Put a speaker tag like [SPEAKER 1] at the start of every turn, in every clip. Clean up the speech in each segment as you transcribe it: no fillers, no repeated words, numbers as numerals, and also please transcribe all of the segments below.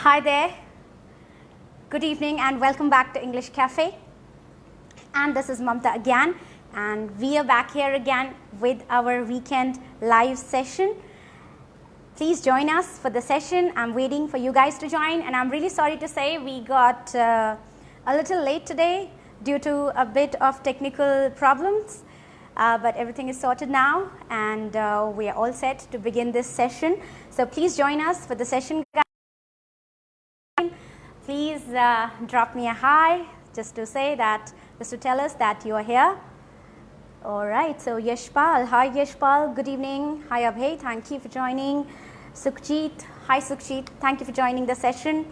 [SPEAKER 1] Hi there, good evening and welcome back to English Cafe. And this is Mamta again, and we are back here again with our weekend live session. Please join us for the session. I'm waiting for you guys to join, and I'm really sorry to say we got a little late today due to a bit of technical problems, but everything is sorted now, and we are all set to begin this session. So please join us for the session, guys. Please drop me a hi just to say that, just to tell us that you are here. All right, so Yashpal, hi Yashpal, good evening. Hi Abhay, thank you for joining. Sukhjit, hi Sukhjit, thank you for joining the session.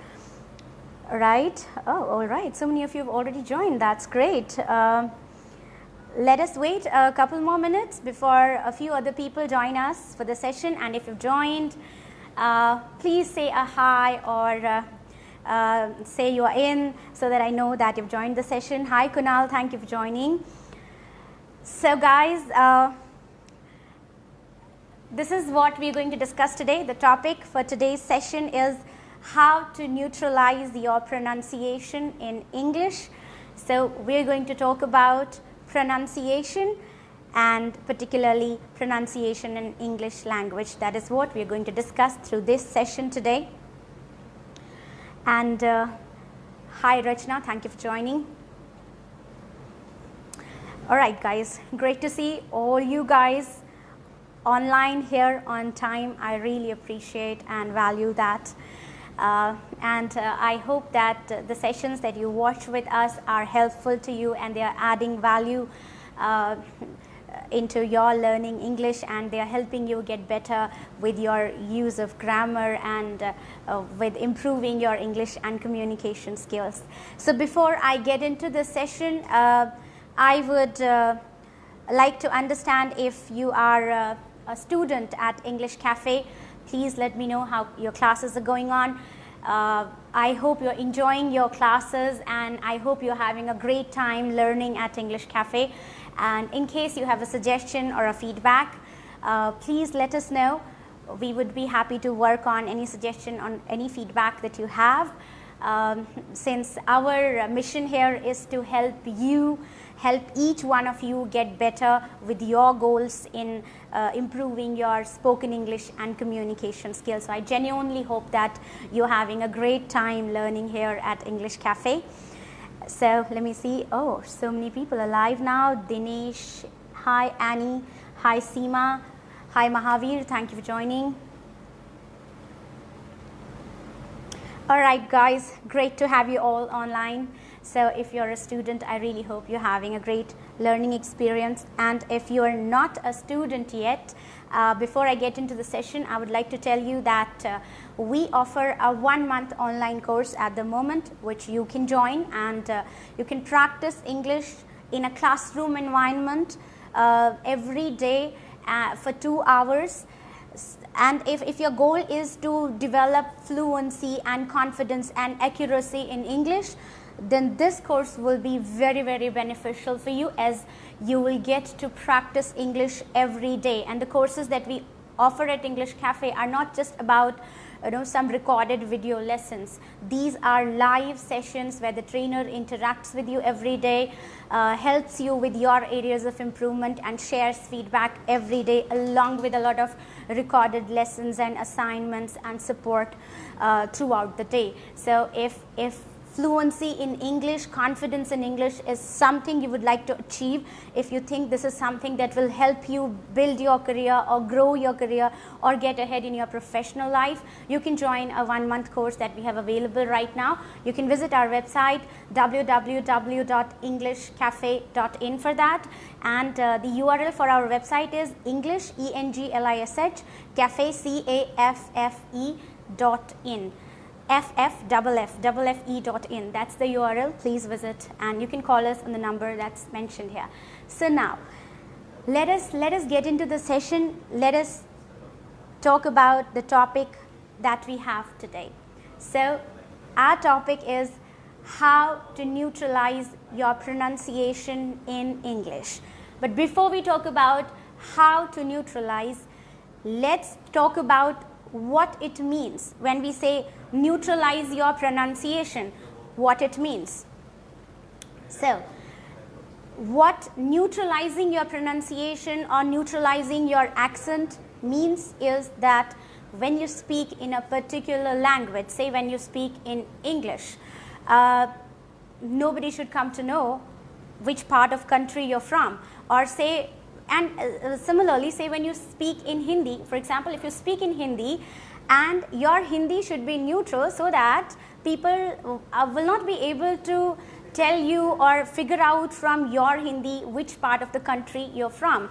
[SPEAKER 1] All right, all right, so many of you have already joined, that's great. Let us wait a couple more minutes before a few other people join us for the session, and if you've joined, please say a hi or say you are in so that I know that you've joined the session. Hi Kunal, thank you for joining. So guys, this is what we're going to discuss today. The topic for today's session is how to neutralize your pronunciation in English. So we're going to talk about pronunciation, and particularly pronunciation in English language. That is what we're going to discuss through this session today. And hi Rachna, thank you for joining. All right guys, great to see all you guys online here on time. I really appreciate and value that. And I hope that the sessions that you watch with us are helpful to you, and they are adding value into your learning English, and they are helping you get better with your use of grammar and with improving your English and communication skills. So before I get into the session, I would like to understand if you are a student at English Cafe. Please let me know how your classes are going on. I hope you're enjoying your classes, and I hope you're having a great time learning at English Cafe. And in case you have a suggestion or a feedback, please let us know. We would be happy to work on any suggestion, on any feedback that you have. Since our mission here is to help each one of you get better with your goals in improving your spoken English and communication skills. So I genuinely hope that you're having a great time learning here at English Cafe. So let me see. Oh, so many people are live now. Dinesh, hi Annie, hi Seema, hi Mahavir, thank you for joining. All right guys, great to have you all online. So if you're a student, I really hope you're having a great learning experience. And if you're not a student yet, before I get into the session, I would like to tell you that we offer a 1-month online course at the moment, which you can join, and you can practice English in a classroom environment every day for 2 hours. And if your goal is to develop fluency and confidence and accuracy in English, then this course will be very, very beneficial for you, as you will get to practice English every day. And the courses that we offer at English Cafe are not just about some recorded video lessons. These are live sessions where the trainer interacts with you every day, helps you with your areas of improvement, and shares feedback every day, along with a lot of recorded lessons and assignments and support throughout the day. So if fluency in English, confidence in English is something you would like to achieve, if you think this is something that will help you build your career or grow your career or get ahead in your professional life, you can join a 1-month course that we have available right now. You can visit our website www.englishcafe.in for that, and the URL for our website is English, ENGLISH, cafe, CAFFE.in. FFFFE.in. That's the URL. Please visit, and you can call us on the number that's mentioned here. So now, let us get into the session. Let us talk about the topic that we have today. So our topic is how to neutralize your pronunciation in English. But before we talk about how to neutralize, let's talk about what it means when we say neutralize your pronunciation, what it means. So, what neutralizing your pronunciation or neutralizing your accent means is that when you speak in a particular language, say when you speak in English, nobody should come to know which part of country you're from, or say, and similarly, say when you speak in Hindi, for example, if you speak in Hindi, and your Hindi should be neutral so that people will not be able to tell you or figure out from your Hindi which part of the country you're from.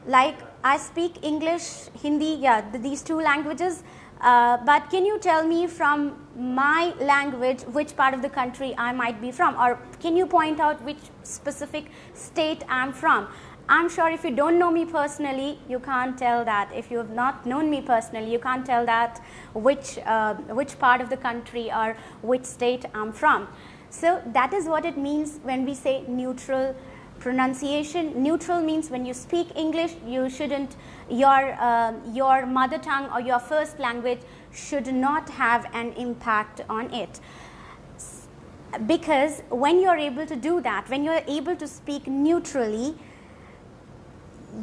[SPEAKER 1] Like I speak English, Hindi, these two languages, but can you tell me from my language which part of the country I might be from, or can you point out which specific state I'm from? I'm sure if you don't know me personally, you can't tell that. If you have not known me personally, you can't tell that which part of the country or which state I'm from. So that is what it means when we say neutral pronunciation. Neutral means when you speak English, you shouldn't, your mother tongue or your first language should not have an impact on it. Because when you're able to do that, when you're able to speak neutrally,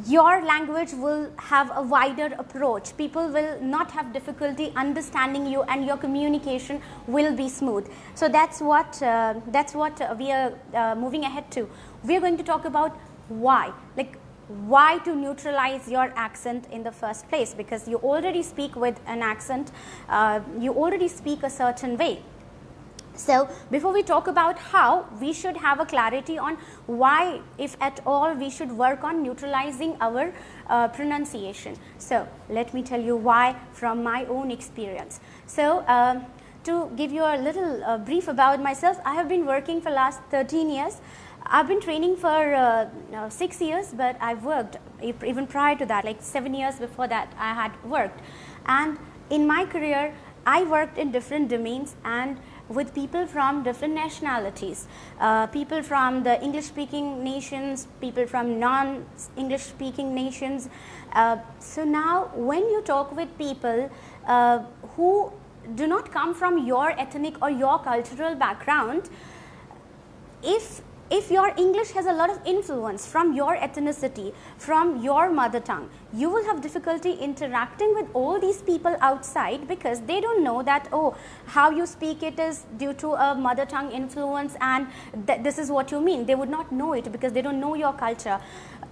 [SPEAKER 1] your language will have a wider approach. People will not have difficulty understanding you, and your communication will be smooth. So that's what we are moving ahead to. We are going to talk about why, like why to neutralize your accent in the first place, because you already speak with an accent, you already speak a certain way. So before we talk about how, we should have a clarity on why, if at all, we should work on neutralizing our pronunciation. So let me tell you why from my own experience. So to give you a little brief about myself, I have been working for last 13 years. I've been training for 6 years, but I've worked even prior to that, like 7 years before that I had worked. And in my career, I worked in different domains and with people from different nationalities, people from the English-speaking nations, people from non-English-speaking nations. So now when you talk with people who do not come from your ethnic or your cultural background, if your English has a lot of influence from your ethnicity, from your mother tongue, you will have difficulty interacting with all these people outside, because they don't know that, oh, how you speak it is due to a mother tongue influence and this is what you mean. They would not know it because they don't know your culture.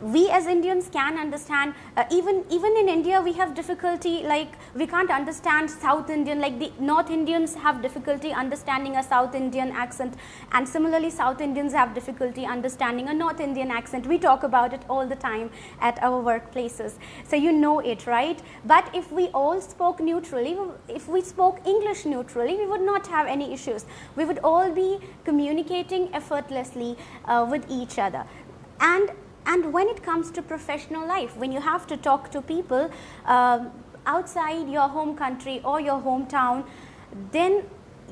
[SPEAKER 1] We as Indians can understand, even in India we have difficulty, like we can't understand South Indian, like the North Indians have difficulty understanding a South Indian accent, and similarly South Indians have difficulty understanding a North Indian accent. We talk about it all the time at our workplaces. So you know it, right? But if we all spoke neutrally, if we spoke English neutrally, we would not have any issues. We would all be communicating effortlessly with each other. And when it comes to professional life, when you have to talk to people outside your home country or your hometown, then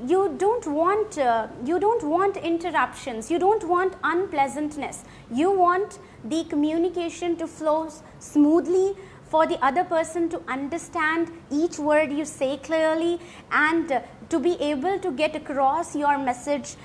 [SPEAKER 1] you don't want interruptions, you don't want unpleasantness. You want the communication to flow smoothly, for the other person to understand each word you say clearly, and to be able to get across your message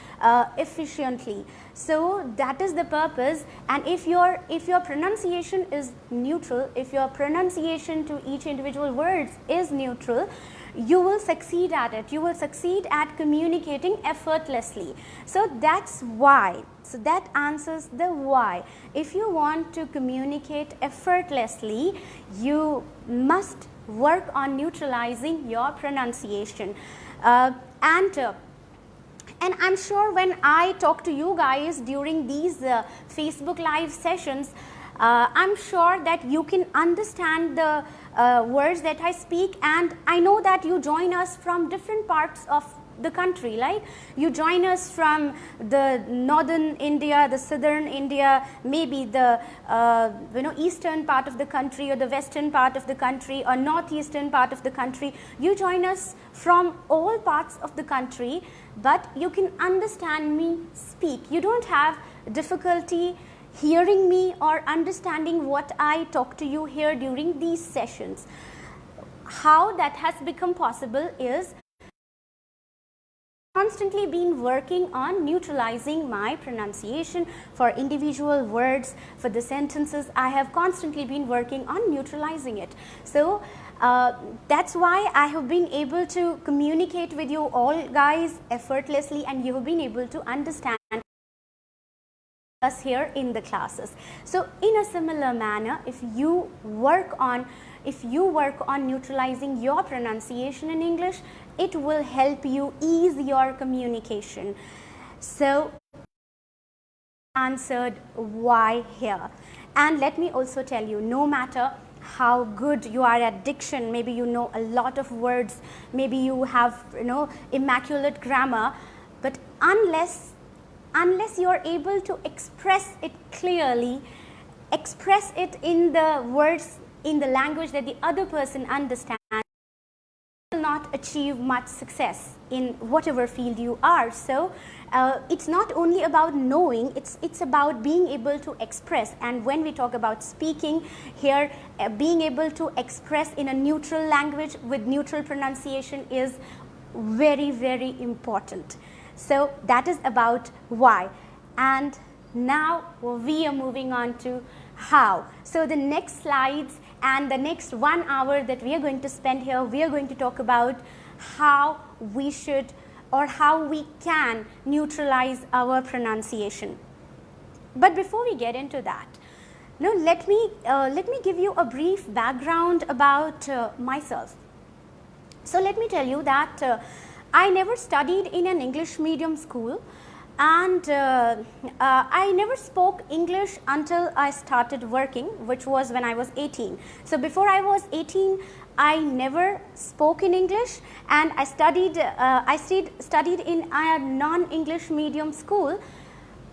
[SPEAKER 1] efficiently. So that is the purpose. And if your pronunciation is neutral, if your pronunciation to each individual words is neutral, you will succeed at it. You will succeed at communicating effortlessly. So that's why. So that answers the why. If you want to communicate effortlessly, you must work on neutralizing your pronunciation. And I'm sure when I talk to you guys during these Facebook Live sessions, I'm sure that you can understand the words that I speak, and I know that you join us from different parts of the country, like you join us from the northern India, the southern India, maybe the eastern part of the country, or the western part of the country, or northeastern part of the country. You join us from all parts of the country, but you can understand me speak. You don't have difficulty hearing me or understanding what I talk to you here during these sessions. how that has become possible is constantly been working on neutralizing my pronunciation for individual words, for the sentences. I have constantly been working on neutralizing it. So that's why I have been able to communicate with you all guys effortlessly, and you have been able to understand us here in the classes. So in a similar manner, if you work on neutralizing your pronunciation in English, it will help you ease your communication. So answered why here. And let me also tell you, no matter how good you are at diction, maybe you know a lot of words, maybe you have immaculate grammar, but unless you are able to express it clearly, express it in the words, in the language that the other person understands, you will not achieve much success in whatever field you are. So it's not only about knowing, it's about being able to express. And when we talk about speaking here, being able to express in a neutral language with neutral pronunciation is very, very important. So that is about why. And now we are moving on to how. So the next slides and the next 1 hour that we are going to spend here, we are going to talk about how we should or how we can neutralize our pronunciation. But before we get into that, let me give you a brief background about myself. So let me tell you that I never studied in an English medium school, and I never spoke English until I started working, which was when I was 18. So before I was 18, I never spoke in English, and I studied in a non-English medium school,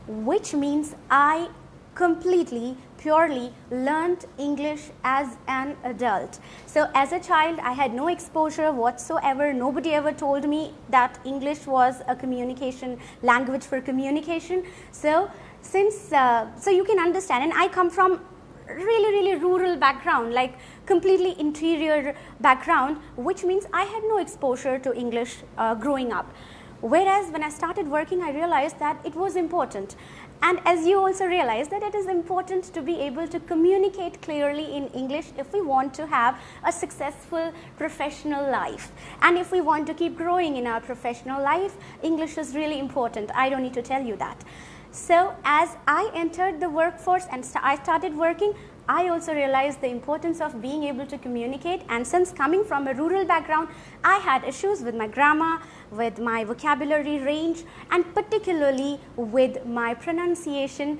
[SPEAKER 1] which means I completely, purely learned English as an adult. So as a child, I had no exposure whatsoever. Nobody ever told me that English was a communication language for communication. So so you can understand, and I come from really rural background, like completely interior background, which means I had no exposure to English growing up. Whereas when I started working, I realized that it was important. And as you also realize that it is important to be able to communicate clearly in English if we want to have a successful professional life. And if we want to keep growing in our professional life, English is really important. I don't need to tell you that. So as I entered the workforce and I started working, I also realized the importance of being able to communicate. And since coming from a rural background, I had issues with my grammar, with my vocabulary range, and particularly with my pronunciation.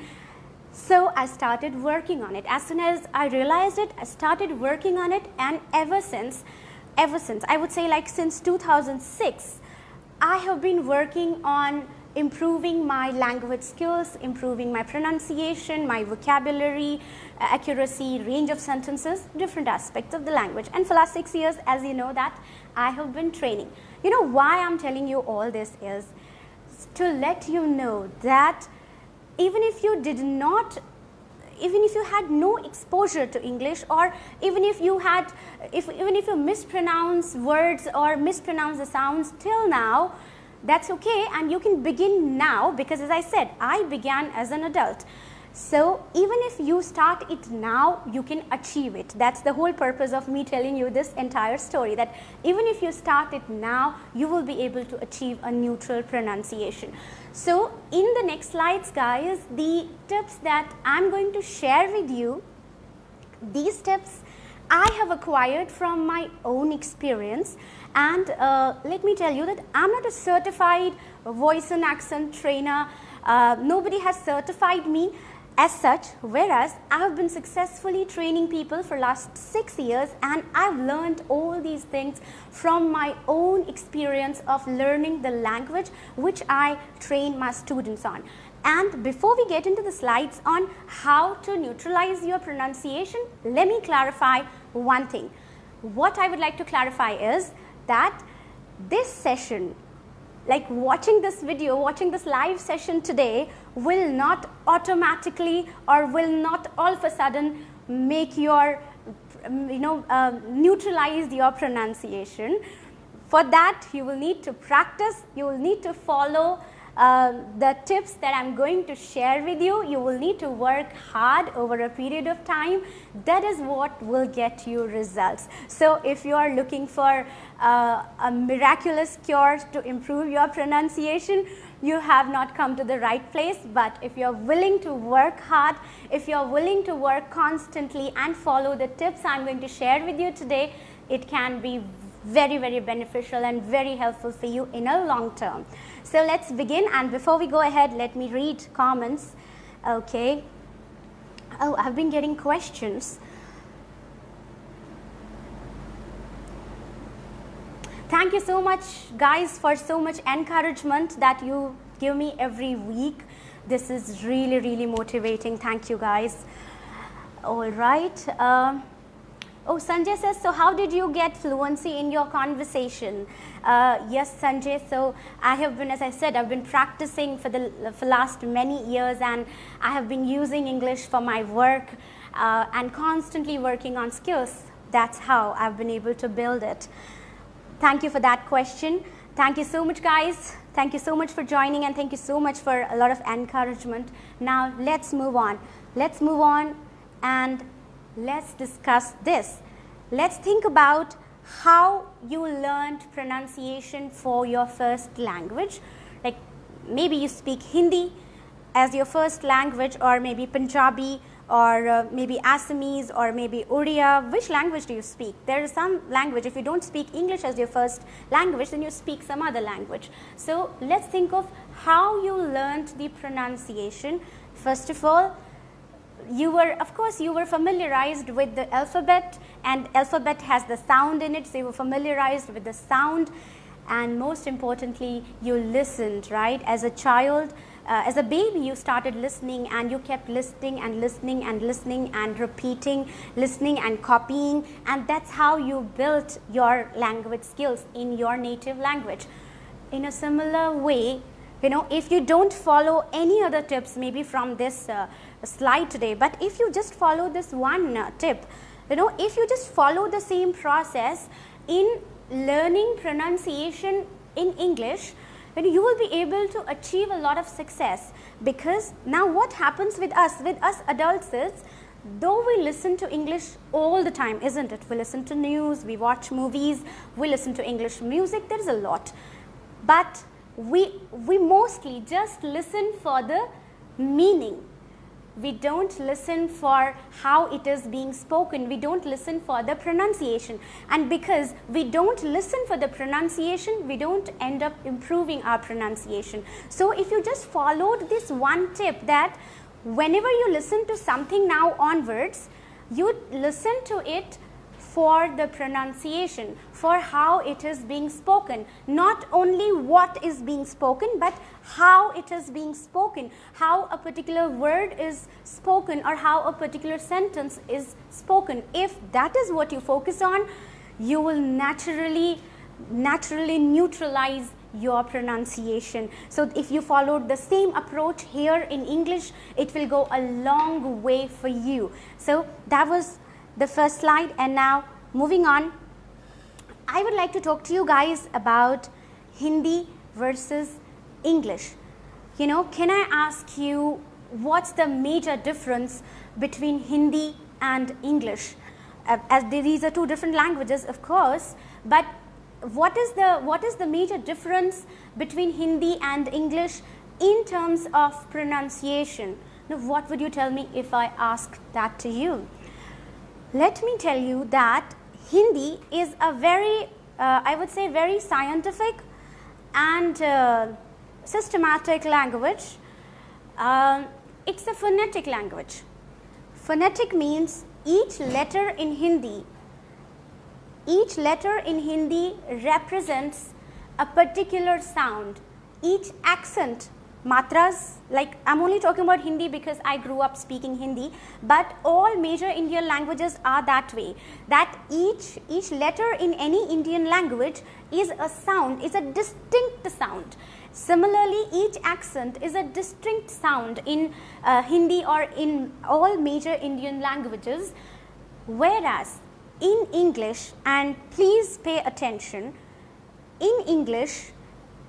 [SPEAKER 1] So I started working on it. As soon as I realized it, I started working on it, and ever since, I would say like since 2006, I have been working on improving my language skills, improving my pronunciation, my vocabulary, accuracy, range of sentences, different aspects of the language. And for the last 6 years, as you know, that I have been training. You know why I'm telling you all this is to let you know that even if you had no exposure to English, or even if you mispronounce words or mispronounce the sounds till now, that's okay, and you can begin now, because as I said, I began as an adult. So even if you start it now, you can achieve it. That's the whole purpose of me telling you this entire story, that even if you start it now, you will be able to achieve a neutral pronunciation. So in the next slides, guys, the tips that I'm going to share with you, these tips I have acquired from my own experience. And let me tell you that I'm not a certified voice and accent trainer. Nobody has certified me as such, whereas I have been successfully training people for last 6 years, and I've learned all these things from my own experience of learning the language which I train my students on. And before we get into the slides on how to neutralize your pronunciation, let me clarify one thing. What I would like to clarify is that this session, like watching this video, watching this live session today, will not automatically or will not all of a sudden make your neutralize your pronunciation. For that, you will need to practice, you will need to follow the tips that I'm going to share with you. You will need to work hard over a period of time. That is what will get you results. So if you are looking for a miraculous cure to improve your pronunciation, you have not come to the right place. But if you're willing to work hard, if you're willing to work constantly and follow the tips I'm going to share with you today, it can be very, very beneficial and very helpful for you in a long term. So let's begin, and before we go ahead, let me read comments. Okay. Oh, I've been getting questions. Thank you so much, guys, for so much encouragement that you give me every week. This is really, really motivating. Thank you, guys. All right. Oh, Sanjay says, so how did you get fluency in your conversation? Yes, Sanjay, so I have been, as I said, I've been practicing for last many years, and I have been using English for my work and constantly working on skills. That's how I've been able to build it. Thank you for that question. Thank you so much, guys. Thank you so much for joining, and thank you so much for a lot of encouragement. Now, let's move on. Let's move on and let's discuss this. Let's think about how you learned pronunciation for your first language. Like maybe you speak Hindi as your first language, or maybe Punjabi, or maybe Assamese, or maybe Odia. Which language do you speak? There is some language, if you don't speak English as your first language, then you speak some other language. So let's think of how you learned the pronunciation. First of all, you were familiarized with the alphabet, and alphabet has the sound in it, so you were familiarized with the sound, and most importantly, you listened, right? As a child, as a baby, you started listening, and you kept listening and listening and listening and repeating, listening and copying, and that's how you built your language skills in your native language. In a similar way, if you don't follow any other tips, maybe from this slide today, but if you just follow this one tip, if you just follow the same process in learning pronunciation in English, then you will be able to achieve a lot of success. Because now what happens with us adults is, though we listen to English all the time, isn't it? We listen to news, we watch movies, we listen to English music, there is a lot. But we mostly just listen for the meaning. We don't listen for how it is being spoken. We don't listen for the pronunciation. And because we don't listen for the pronunciation, we don't end up improving our pronunciation. So if you just followed this one tip, that whenever you listen to something now onwards, you listen to it for the pronunciation, for how it is being spoken. Not only what is being spoken, but how it is being spoken, how a particular word is spoken, or how a particular sentence is spoken. If that is what you focus on, you will naturally neutralize your pronunciation. So if you followed the same approach here in English, it will go a long way for you. So that was the first slide, and now moving on, I would like to talk to you guys about Hindi versus English. Can I ask you, what's the major difference between Hindi and English? As these are two different languages, of course, but what is the major difference between Hindi and English in terms of pronunciation? Now, what would you tell me if I asked that to you? Let me tell you that Hindi is a very, I would say, very scientific and systematic language. It's a phonetic language. Phonetic means each letter in Hindi represents a particular sound. Each accent, matras, like I'm only talking about Hindi because I grew up speaking Hindi, but all major Indian languages are that way, that each letter in any Indian language is a sound, is a distinct sound. Similarly, each accent is a distinct sound in Hindi or in all major Indian languages, whereas in English, and please pay attention, in English,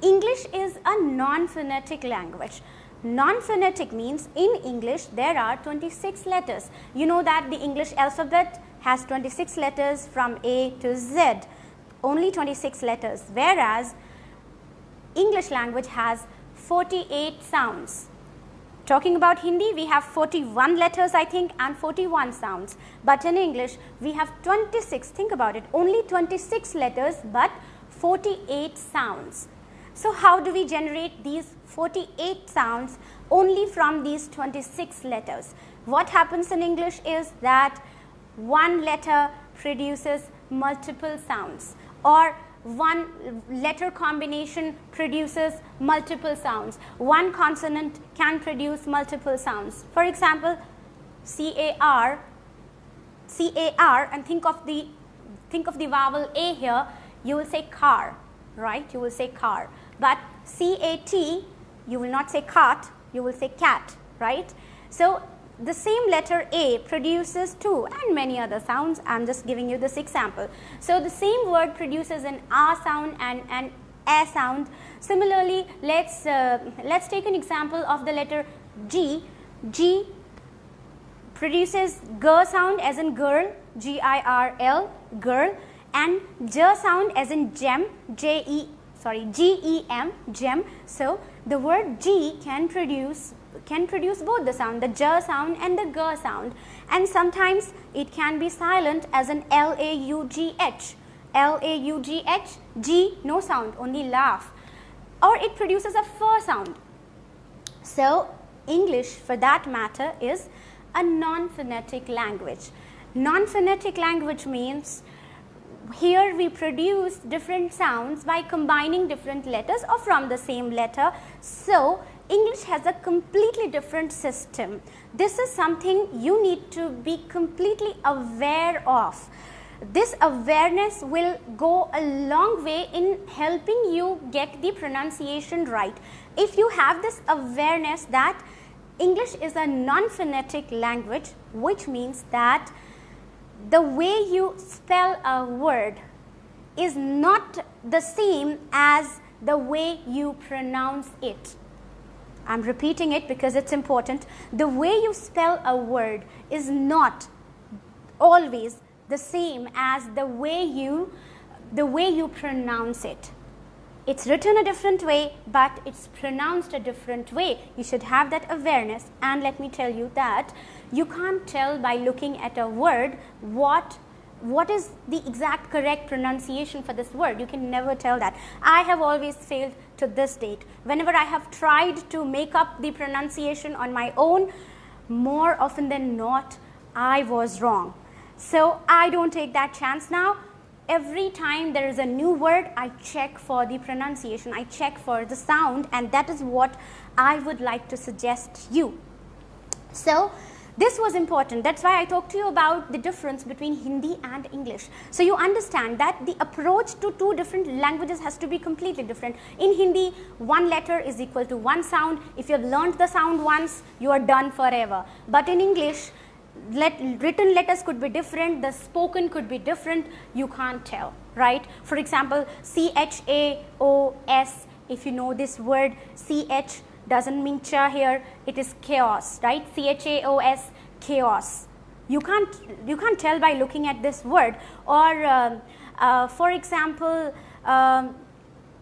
[SPEAKER 1] English is a non-phonetic language. Non-phonetic means in English there are 26 letters. You know that the English alphabet has 26 letters from A to Z, only 26 letters, whereas English language has 48 sounds. Talking about Hindi, we have 41 letters I think and 41 sounds, but in English we have 26, think about it, only 26 letters but 48 sounds. So how do we generate these 48 sounds only from these 26 letters? What happens in English is that one letter produces multiple sounds, or one letter combination produces multiple sounds. One consonant can produce multiple sounds. For example, C-A-R, and think of the vowel A here, you will say car, right? You will say car. But C-A-T, you will not say cart, you will say cat, right? So the same letter A produces two and many other sounds. I'm just giving you this example. So the same word produces an R sound and an A sound. Similarly, let's take an example of the letter G. G produces G sound as in girl, G-I-R-L, girl, and J sound as in gem, G-E-M, gem. So the word G can produce both the sound, the J sound and the G sound, and sometimes it can be silent as an L-A-U-G-H, L-A-U-G-H, G, no sound, only laugh, or it produces a F sound. So English, for that matter, is a non-phonetic language. Non-phonetic language means here we produce different sounds by combining different letters or from the same letter. So English has a completely different system. This is something you need to be completely aware of. This awareness will go a long way in helping you get the pronunciation right. If you have this awareness that English is a non-phonetic language, which means that the way you spell a word is not the same as the way you pronounce it. I'm repeating it because it's important. The way you spell a word is not always the same as the way you pronounce it. It's written a different way, but it's pronounced a different way. You should have that awareness. And let me tell you that you can't tell by looking at a word what is the exact correct pronunciation for this word. You can never tell that. I have always failed to this date. Whenever I have tried to make up the pronunciation on my own, more often than not, I was wrong. So I don't take that chance now. Every time there is a new word, I check for the pronunciation, I check for the sound, and that is what I would like to suggest you. So this was important. That's why I talked to you about the difference between Hindi and English. So you understand that the approach to two different languages has to be completely different. In Hindi, one letter is equal to one sound. If you have learned the sound once, you are done forever. But in English, written letters could be different, the spoken could be different, you can't tell, right? For example, C-H-A-O-S, if you know this word, C-H doesn't mean cha here, it is chaos, right? C-H-A-O-S, chaos. You can't tell by looking at this word. Or for example,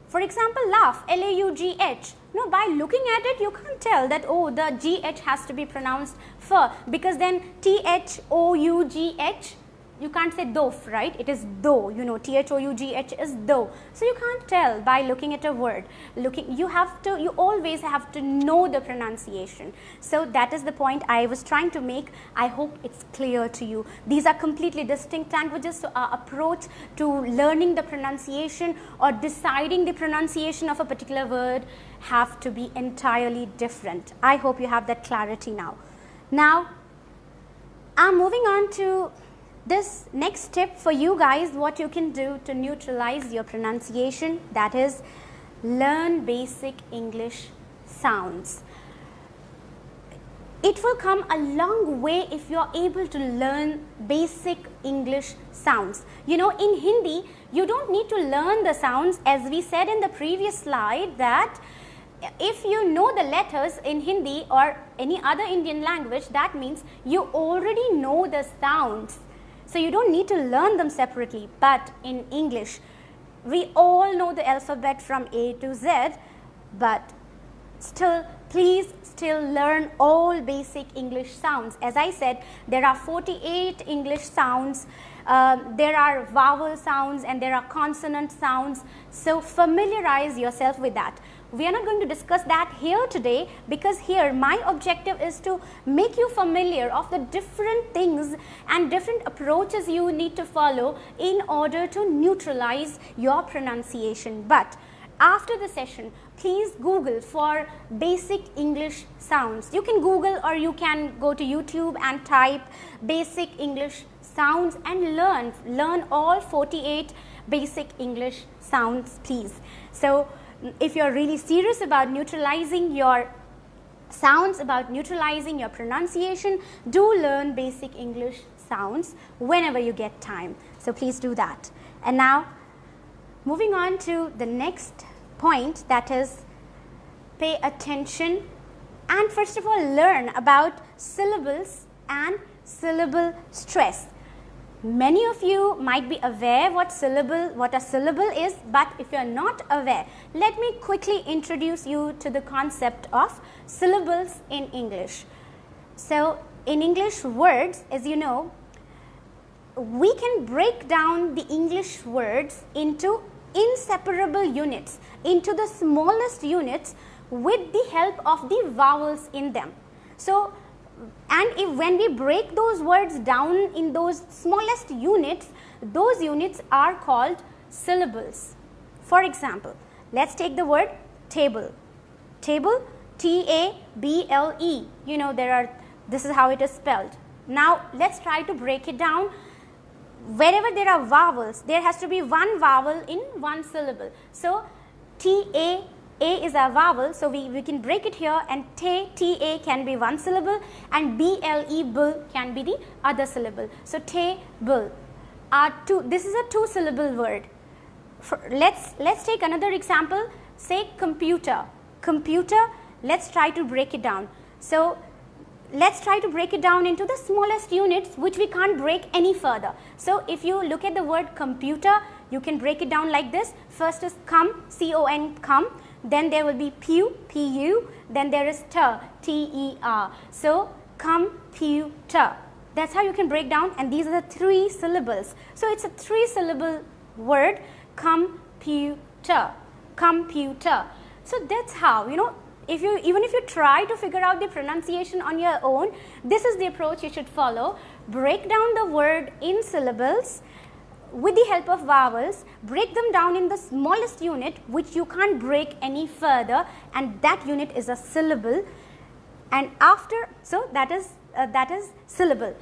[SPEAKER 1] laugh, L-A-U-G-H. No, by looking at it, you can't tell that, oh, the GH has to be pronounced f, because then T-H-O-U-G-H, you can't say dof, right? It is do, you know, T-H-O-U-G-H is do. So you can't tell by looking at a word. You always have to know the pronunciation. So that is the point I was trying to make. I hope it's clear to you. These are completely distinct languages, so our approach to learning the pronunciation or deciding the pronunciation of a particular word have to be entirely different. I hope you have that clarity now. Now, I'm moving on to this next tip for you guys, what you can do to neutralize your pronunciation, that is learn basic English sounds. it will come a long way if you are able to learn basic English sounds. You know, in Hindi, you don't need to learn the sounds, as we said in the previous slide, that if you know the letters in Hindi or any other Indian language, that means you already know the sounds. So you don't need to learn them separately. But in English, we all know the alphabet from A to Z, but still, please still learn all basic English sounds. As I said, there are 48 English sounds, there are vowel sounds, and there are consonant sounds. So familiarize yourself with that. We are not going to discuss that here today, because here my objective is to make you familiar of the different things and different approaches you need to follow in order to neutralize your pronunciation. But after the session, please Google for basic English sounds. You can Google, or you can go to YouTube and type basic English sounds and learn all 48 basic English sounds, please. So if you're really serious about neutralizing your sounds, about neutralizing your pronunciation, do learn basic English sounds whenever you get time. So please do that. And now, moving on to the next point, that is, pay attention and first of all learn about syllables and syllable stress. Many of you might be aware what a syllable is, but if you are not aware, let me quickly introduce you to the concept of syllables in English. So in English words, as you know, we can break down the English words into inseparable units, into the smallest units, with the help of the vowels in them. So, and when we break those words down in those smallest units, those units are called syllables. For example, let's take the word table. Table, T-A-B-L-E. You know, this is how it is spelled. Now, let's try to break it down. Wherever there are vowels, there has to be one vowel in one syllable. So, T-A is a vowel, so we can break it here, and T-A can be one syllable, and B-L-E, bull, can be the other syllable. So, table. This is a two-syllable word. Let's take another example. Say computer. Computer, let's try to break it down. So, let's try to break it down into the smallest units, which we can't break any further. So, if you look at the word computer, you can break it down like this. First is come, C-O-N, come. Then there will be pew, P-U. Then there is ter, T-E-R. So, computer. That's how you can break down, and these are the three syllables. So, it's a three-syllable word, computer, computer. So, that's how, you know, even if you try to figure out the pronunciation on your own, this is the approach you should follow. Break down the word in syllables with the help of vowels, break them down in the smallest unit, which you can't break any further, and that unit is a syllable. And so that is syllable.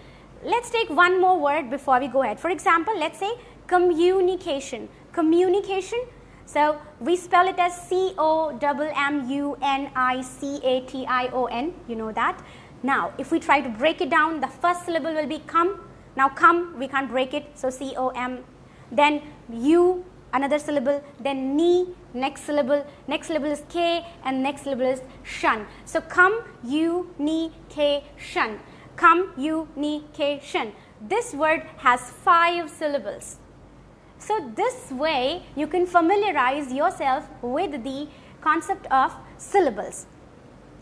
[SPEAKER 1] Let's take one more word before we go ahead. For example, let's say communication. Communication. So we spell it as C-O-M-M-U-N-I-C-A-T-I-O-N. You know that. Now, if we try to break it down, the first syllable will be come. Now, come, we can't break it, so C-O-M. Then you, another syllable. Then ni, next syllable. Next syllable is K, and next syllable is shun. So, come, you, ni, K, shun. Come, you, ni, K, shun. This word has 5 syllables. So, this way you can familiarize yourself with the concept of syllables.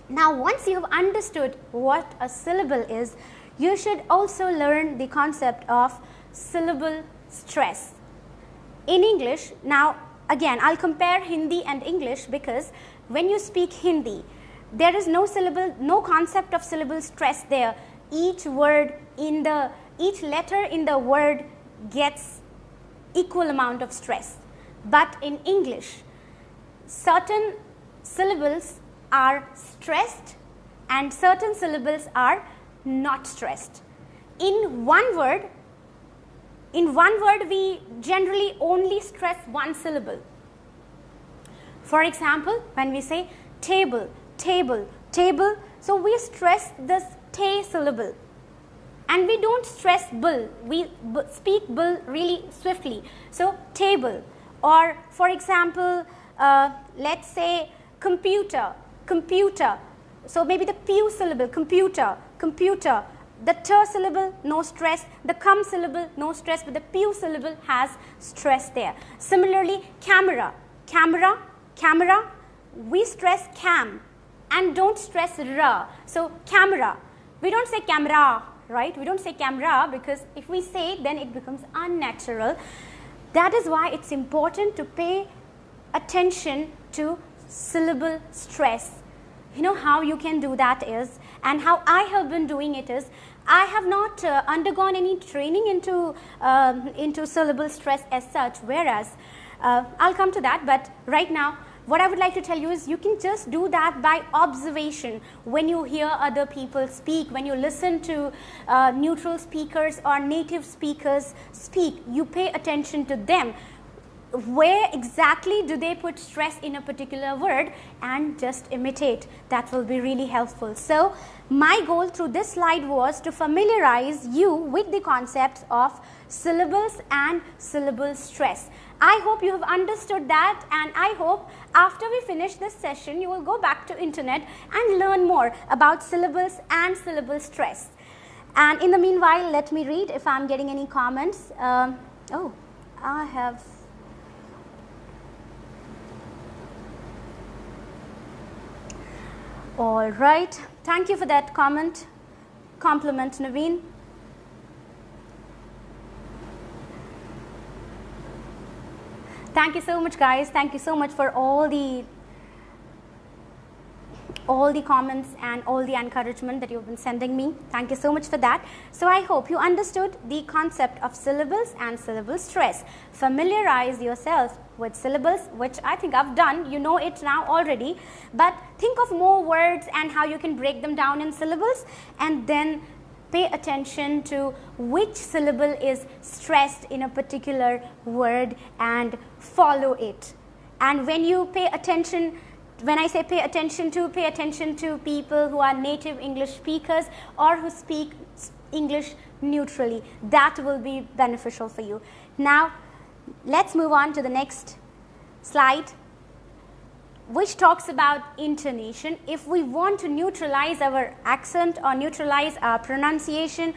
[SPEAKER 1] Now, once you have understood what a syllable is, you should also learn the concept of syllable stress. In English, now again I'll compare Hindi and English, because when you speak Hindi, there is no concept of syllable stress there. Each letter in the word gets equal amount of stress. But in English, certain syllables are stressed and certain syllables are not stressed. In one word we generally only stress one syllable. For example, when we say table, table, table, So we stress this te syllable. And we don't stress bull. We speak bull really swiftly. So table. Or for example, let's say computer, computer. So maybe the pu syllable, computer, computer. The t syllable, no stress. The cum syllable, no stress. But the pu syllable has stress there. Similarly, camera, camera, camera. We stress cam and don't stress ra. So camera. We don't say camera, right? We don't say camera because if we say it, then it becomes unnatural. That is why it's important to pay attention to syllable stress. You know how you can do that is, and how I have been doing it is, I have not undergone any training into syllable stress as such, whereas I'll come to that, but right now what I would like to tell you is you can just do that by observation. When you hear other people speak, when you listen to neutral speakers or native speakers speak, you pay attention to them. Where exactly do they put stress in a particular word, and just imitate. That will be really helpful. So my goal through this slide was to familiarize you with the concepts of syllables and syllable stress. I hope you have understood that, and I hope after we finish this session you will go back to internet and learn more about syllables and syllable stress. And in the meanwhile, let me read if I'm getting any comments. Oh, I have. All right. Thank you for that compliment, Naveen. Thank you so much, guys. Thank you so much for all the comments and all the encouragement that you've been sending me. Thank you so much for that. So I hope you understood the concept of syllables and syllable stress. Familiarize yourself with syllables, which I think I've done. You know it now already. But think of more words and how you can break them down in syllables, and then pay attention to which syllable is stressed in a particular word and follow it. And when you pay attention, when I say pay attention to people who are native English speakers or who speak English neutrally. That will be beneficial for you. Now, let's move on to the next slide, which talks about intonation. If we want to neutralize our accent or neutralize our pronunciation,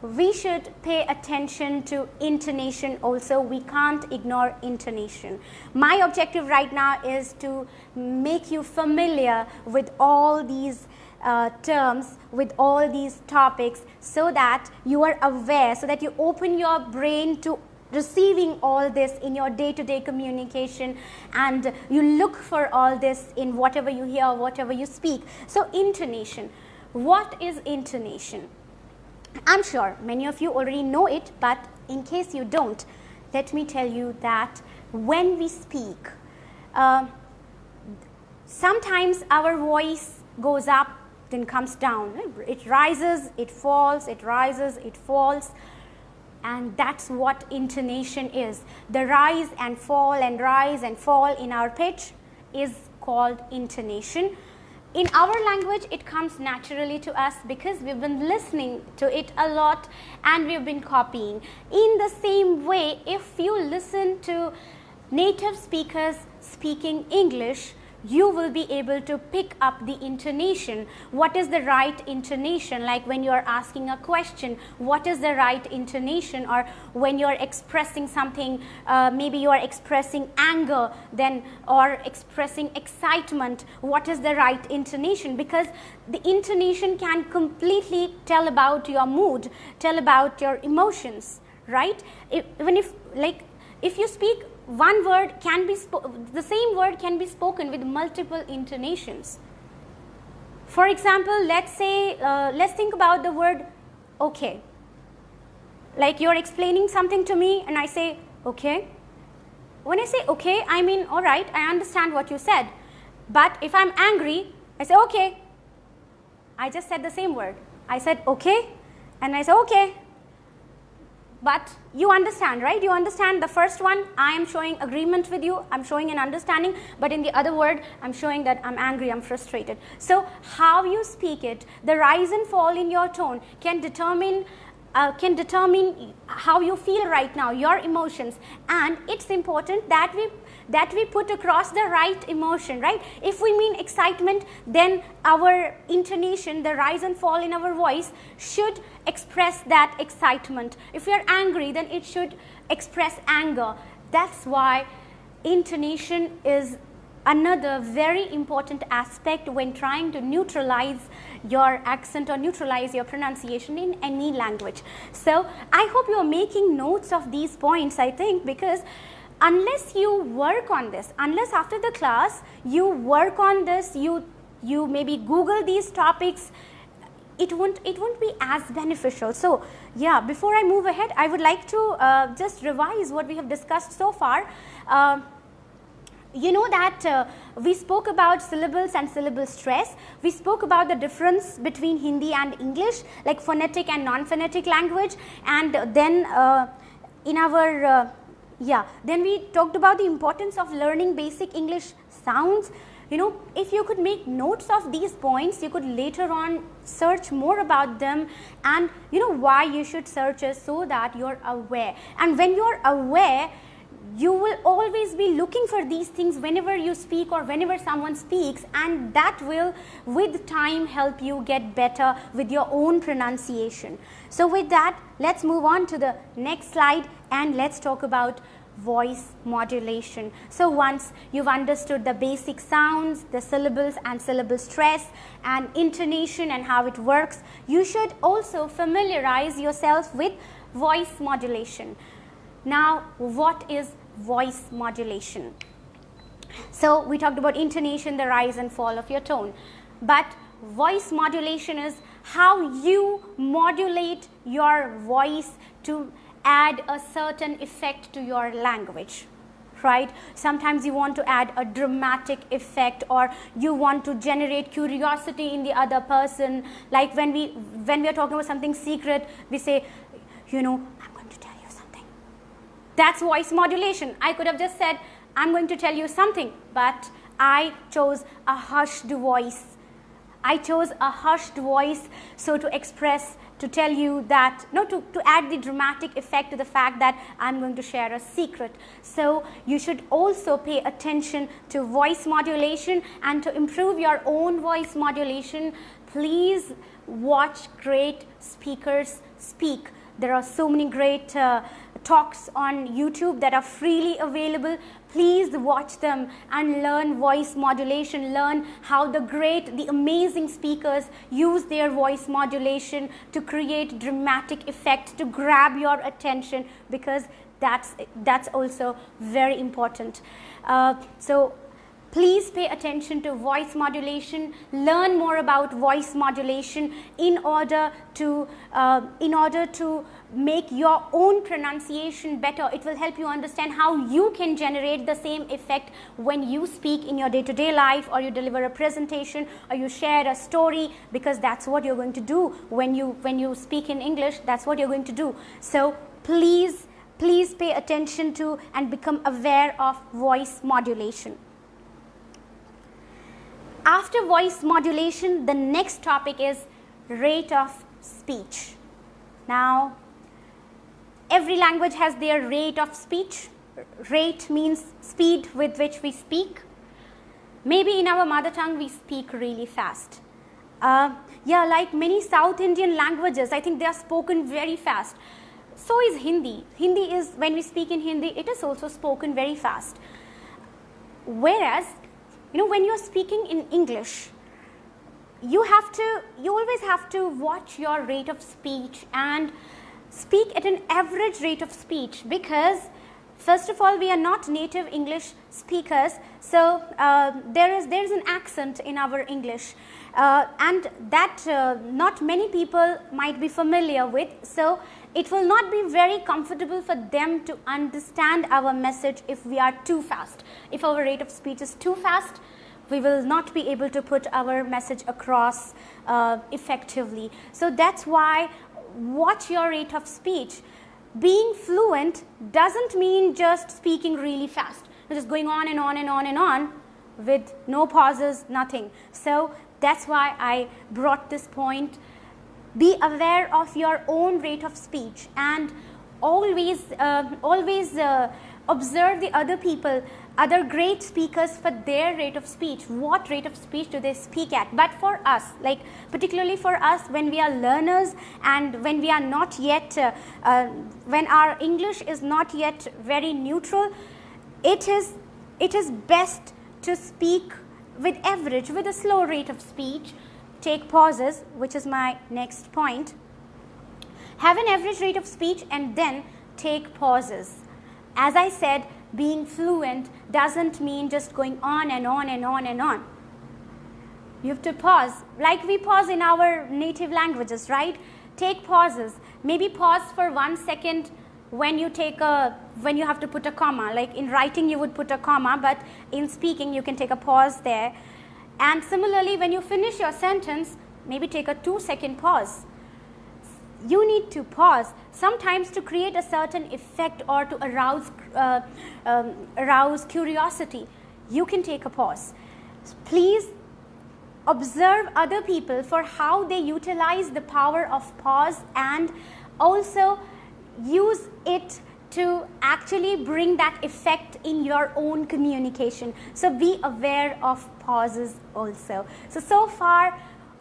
[SPEAKER 1] we should pay attention to intonation also. We can't ignore intonation. My objective right now is to make you familiar with all these terms, with all these topics, so that you are aware, so that you open your brain to receiving all this in your day-to-day communication, and you look for all this in whatever you hear, whatever you speak. So intonation. What is intonation? I'm sure many of you already know it, but in case you don't, let me tell you that when we speak, sometimes our voice goes up, then comes down. It rises, it falls, it rises, it falls. And that's what intonation is. The rise and fall and rise and fall in our pitch is called intonation. In our language, it comes naturally to us because we've been listening to it a lot and we've been copying. In the same way, if you listen to native speakers speaking English, you will be able to pick up the intonation. What is the right intonation? Like when you are asking a question, what is the right intonation? Or when you are expressing something, maybe you are expressing anger, then or expressing excitement, what is the right intonation? Because the intonation can completely tell about your mood, tell about your emotions, right? If you speak one word, the same word can be spoken with multiple intonations. For example, let's think about the word okay. Like you're explaining something to me and I say okay. When I say okay, I mean all right, I understand what you said. But if I'm angry, I say okay. I just said the same word. I said okay and I say okay. but you understand, right? You understand the first one, I am showing agreement with you, I'm showing an understanding, but in the other word, I'm showing that I'm angry, I'm frustrated. So how you speak it, the rise and fall in your tone can determine how you feel right now, your emotions, and it's important that we put across the right emotion, right? If we mean excitement, then our intonation, the rise and fall in our voice should express that excitement. If we are angry, then it should express anger. That's why intonation is another very important aspect when trying to neutralize your accent or neutralize your pronunciation in any language. So I hope you are making notes of these points, I think, because unless you work on this, unless after the class you work on this, you maybe Google these topics, it won't be as beneficial. So yeah, before I move ahead, I would like to just revise what we have discussed so far. You know that we spoke about syllables and syllable stress. We spoke about the difference between Hindi and English, like phonetic and non-phonetic language, and then in our then we talked about the importance of learning basic English sounds. You know, if you could make notes of these points, you could later on search more about them, and you know why you should search is so that you're aware. And when you're aware, you will always be looking for these things whenever you speak or whenever someone speaks, and that will with time help you get better with your own pronunciation. So with that, let's move on to the next slide and let's talk about voice modulation. So once you've understood the basic sounds, the syllables and syllable stress and intonation and how it works, you should also familiarize yourself with voice modulation. Now, what is voice modulation? So we talked about intonation, the rise and fall of your tone, but voice modulation is how you modulate your voice to add a certain effect to your language, right? Sometimes you want to add a dramatic effect, or you want to generate curiosity in the other person. Like when we are talking about something secret, we say, you know, I'm going to tell you something. That's voice modulation. I could have just said, I'm going to tell you something, but I chose a hushed voice. I chose a hushed voice, so to express, to tell you that, no, to add the dramatic effect to the fact that I'm going to share a secret. So you should also pay attention to voice modulation, and to improve your own voice modulation, please watch great speakers speak. There are so many great talks on YouTube that are freely available. Please watch them and learn voice modulation. Learn how the amazing speakers use their voice modulation to create dramatic effect, to grab your attention, because that's also very important. So please pay attention to voice modulation. Learn more about voice modulation in order to make your own pronunciation better. It will help you understand how you can generate the same effect when you speak in your day-to-day life, or you deliver a presentation, or you share a story, because that's what you're going to do when you speak in English. That's what you're going to do. So please pay attention to and become aware of voice modulation. After voice modulation, the next topic is rate of speech. Now, every language has their rate of speech. Rate means speed with which we speak. Maybe in our mother tongue we speak really fast. Like many South Indian languages, I think they are spoken very fast. So is Hindi. Hindi is, when we speak in Hindi, it is also spoken very fast. Whereas, you know, when you're speaking in English, you always have to watch your rate of speech and speak at an average rate of speech, because first of all, we are not native English speakers, so there is an accent in our English, and that not many people might be familiar with, so it will not be very comfortable for them to understand our message if we are too fast. If our rate of speech is too fast, we will not be able to put our message across effectively. So that's why watch your rate of speech. being fluent doesn't mean just speaking really fast, just going on and on and on and on with no pauses, nothing. So that's why I brought this point. Be aware of your own rate of speech, and always observe the other people, other great speakers, for their rate of speech. What rate of speech do they speak at? But for us, like particularly for us, when we are learners and when we are not yet, when our English is not yet very neutral, it is best to speak with average, with a slow rate of speech. Take pauses, which is my next point. Have an average rate of speech and then take pauses. As I said, being fluent doesn't mean just going on and on and on and on. You have to pause, like we pause in our native languages, right? Take pauses. Maybe pause for 1 second when you have to put a comma. Like in writing you would put a comma, but in speaking you can take a pause there. And similarly, when you finish your sentence, maybe take a 2-second pause. You need to pause sometimes to create a certain effect or to arouse curiosity. You can take a pause. Please observe other people for how they utilize the power of pause, and also use it to actually bring that effect in your own communication. So be aware of pauses also. So far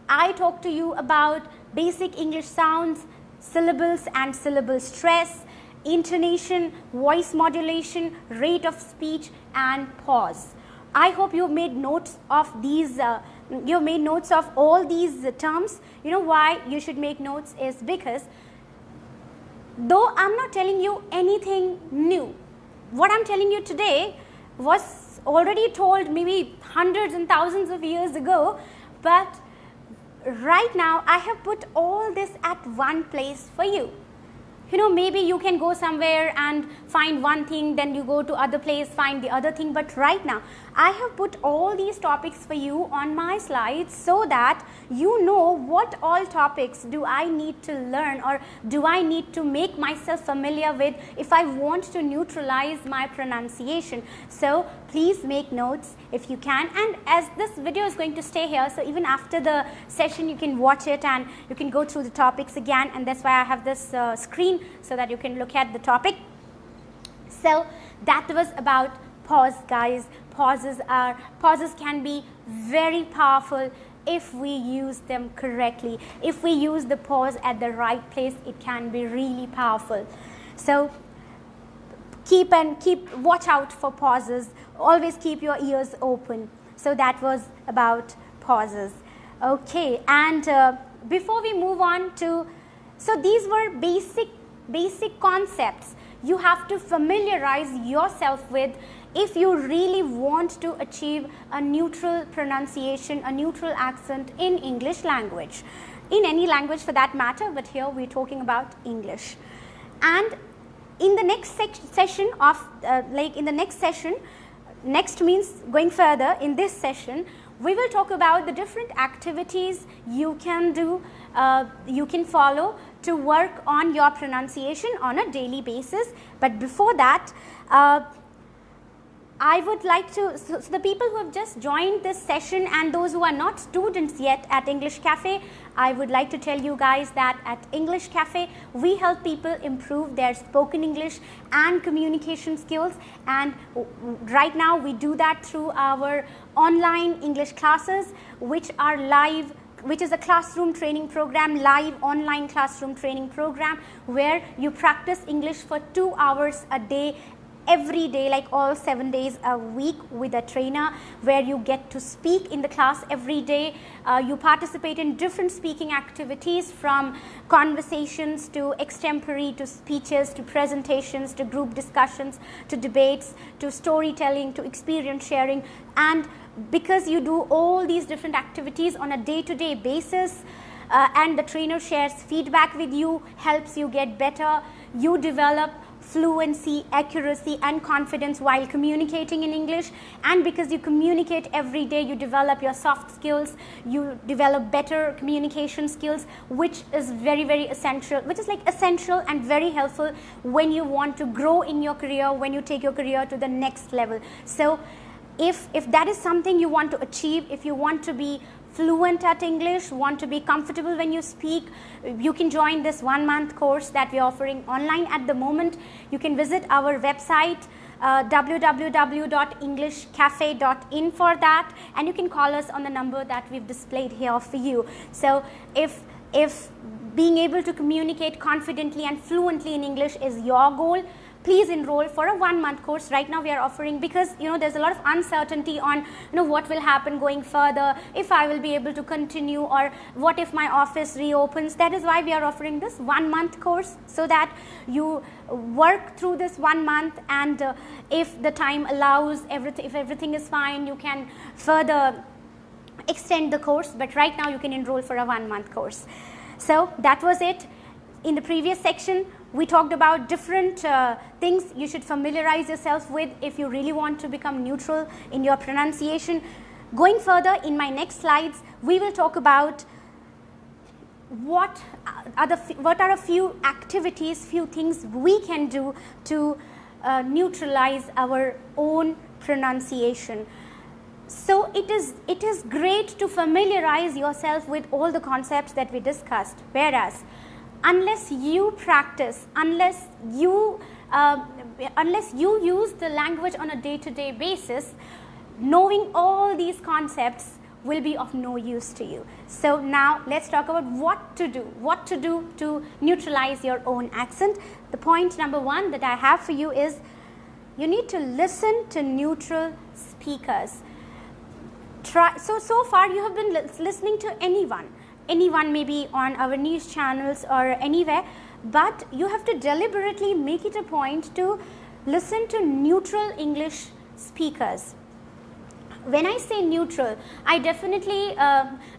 [SPEAKER 1] I talked to you about basic English sounds, syllables and syllable stress, intonation, voice modulation, rate of speech, and pause. I hope you made notes of these. You made notes of all these terms. You know why you should make notes is because though I'm not telling you anything new, what I'm telling you today was already told maybe hundreds and thousands of years ago, but right now I have put all this at one place for you. You know, maybe you can go somewhere and find one thing, then you go to other place, find the other thing, but right now I have put all these topics for you on my slides so that you know what all topics do I need to learn or do I need to make myself familiar with if I want to neutralize my pronunciation. So please make notes if you can, and as this video is going to stay here, so even after the session you can watch it and you can go through the topics again, and that's why I have this screen so that you can look at the topic. So that was about pause, guys. Pauses can be very powerful if we use them correctly. If we use the pause at the right place, it can be really powerful. So watch out for pauses. Always keep your ears open. So that was about pauses. Okay, and before we move on to, so these were basic concepts you have to familiarize yourself with if you really want to achieve a neutral pronunciation, a neutral accent in English language, in any language for that matter, but here we're talking about English. And in the next session of, next means going further in this session, we will talk about the different activities you can do, you can follow to work on your pronunciation on a daily basis. But before that, I would like to, so the people who have just joined this session and those who are not students yet at English Caffe, I would like to tell you guys that at English Caffe, we help people improve their spoken English and communication skills, and right now we do that through our online English classes, which are live, which is a classroom training program, live online classroom training program, where you practice English for 2 hours a day, every day, like all 7 days a week with a trainer, where you get to speak in the class every day. You participate in different speaking activities, from conversations to extempore to speeches to presentations to group discussions to debates to storytelling to experience sharing. And because you do all these different activities on a day-to-day basis, and the trainer shares feedback with you, helps you get better, you develop fluency, accuracy, and confidence while communicating in English. And because you communicate every day, you develop your soft skills, you develop better communication skills, which is very, very essential, which is like essential and very helpful when you want to grow in your career, when you take your career to the next level. So if that is something you want to achieve, if you want to be fluent at English, want to be comfortable when you speak, you can join this 1-month course that we are offering online at the moment. You can visit our website www.englishcaffe.in for that, and you can call us on the number that we've displayed here for you. So if being able to communicate confidently and fluently in English is your goal, please enroll for a 1-month course. Right now we are offering, because there's a lot of uncertainty on what will happen going further, if I will be able to continue, or what if my office reopens. That is why we are offering this 1-month course, so that you work through this 1 month, and if the time allows, if everything is fine, you can further extend the course, but right now you can enroll for a 1-month course. So that was it. In the previous section, we talked about different things you should familiarize yourself with if you really want to become neutral in your pronunciation. Going further, in my next slides, we will talk about what are a few activities, few things we can do to neutralize our own pronunciation. So it is great to familiarize yourself with all the concepts that we discussed, whereas unless you practice, unless you use the language on a day-to-day basis, knowing all these concepts will be of no use to you. So now let's talk about what to do to neutralize your own accent. The point number 1 that I have for you is you need to listen to neutral speakers. So far you have been listening to anyone maybe on our news channels or anywhere, but you have to deliberately make it a point to listen to neutral English speakers. When I say neutral, I definitely,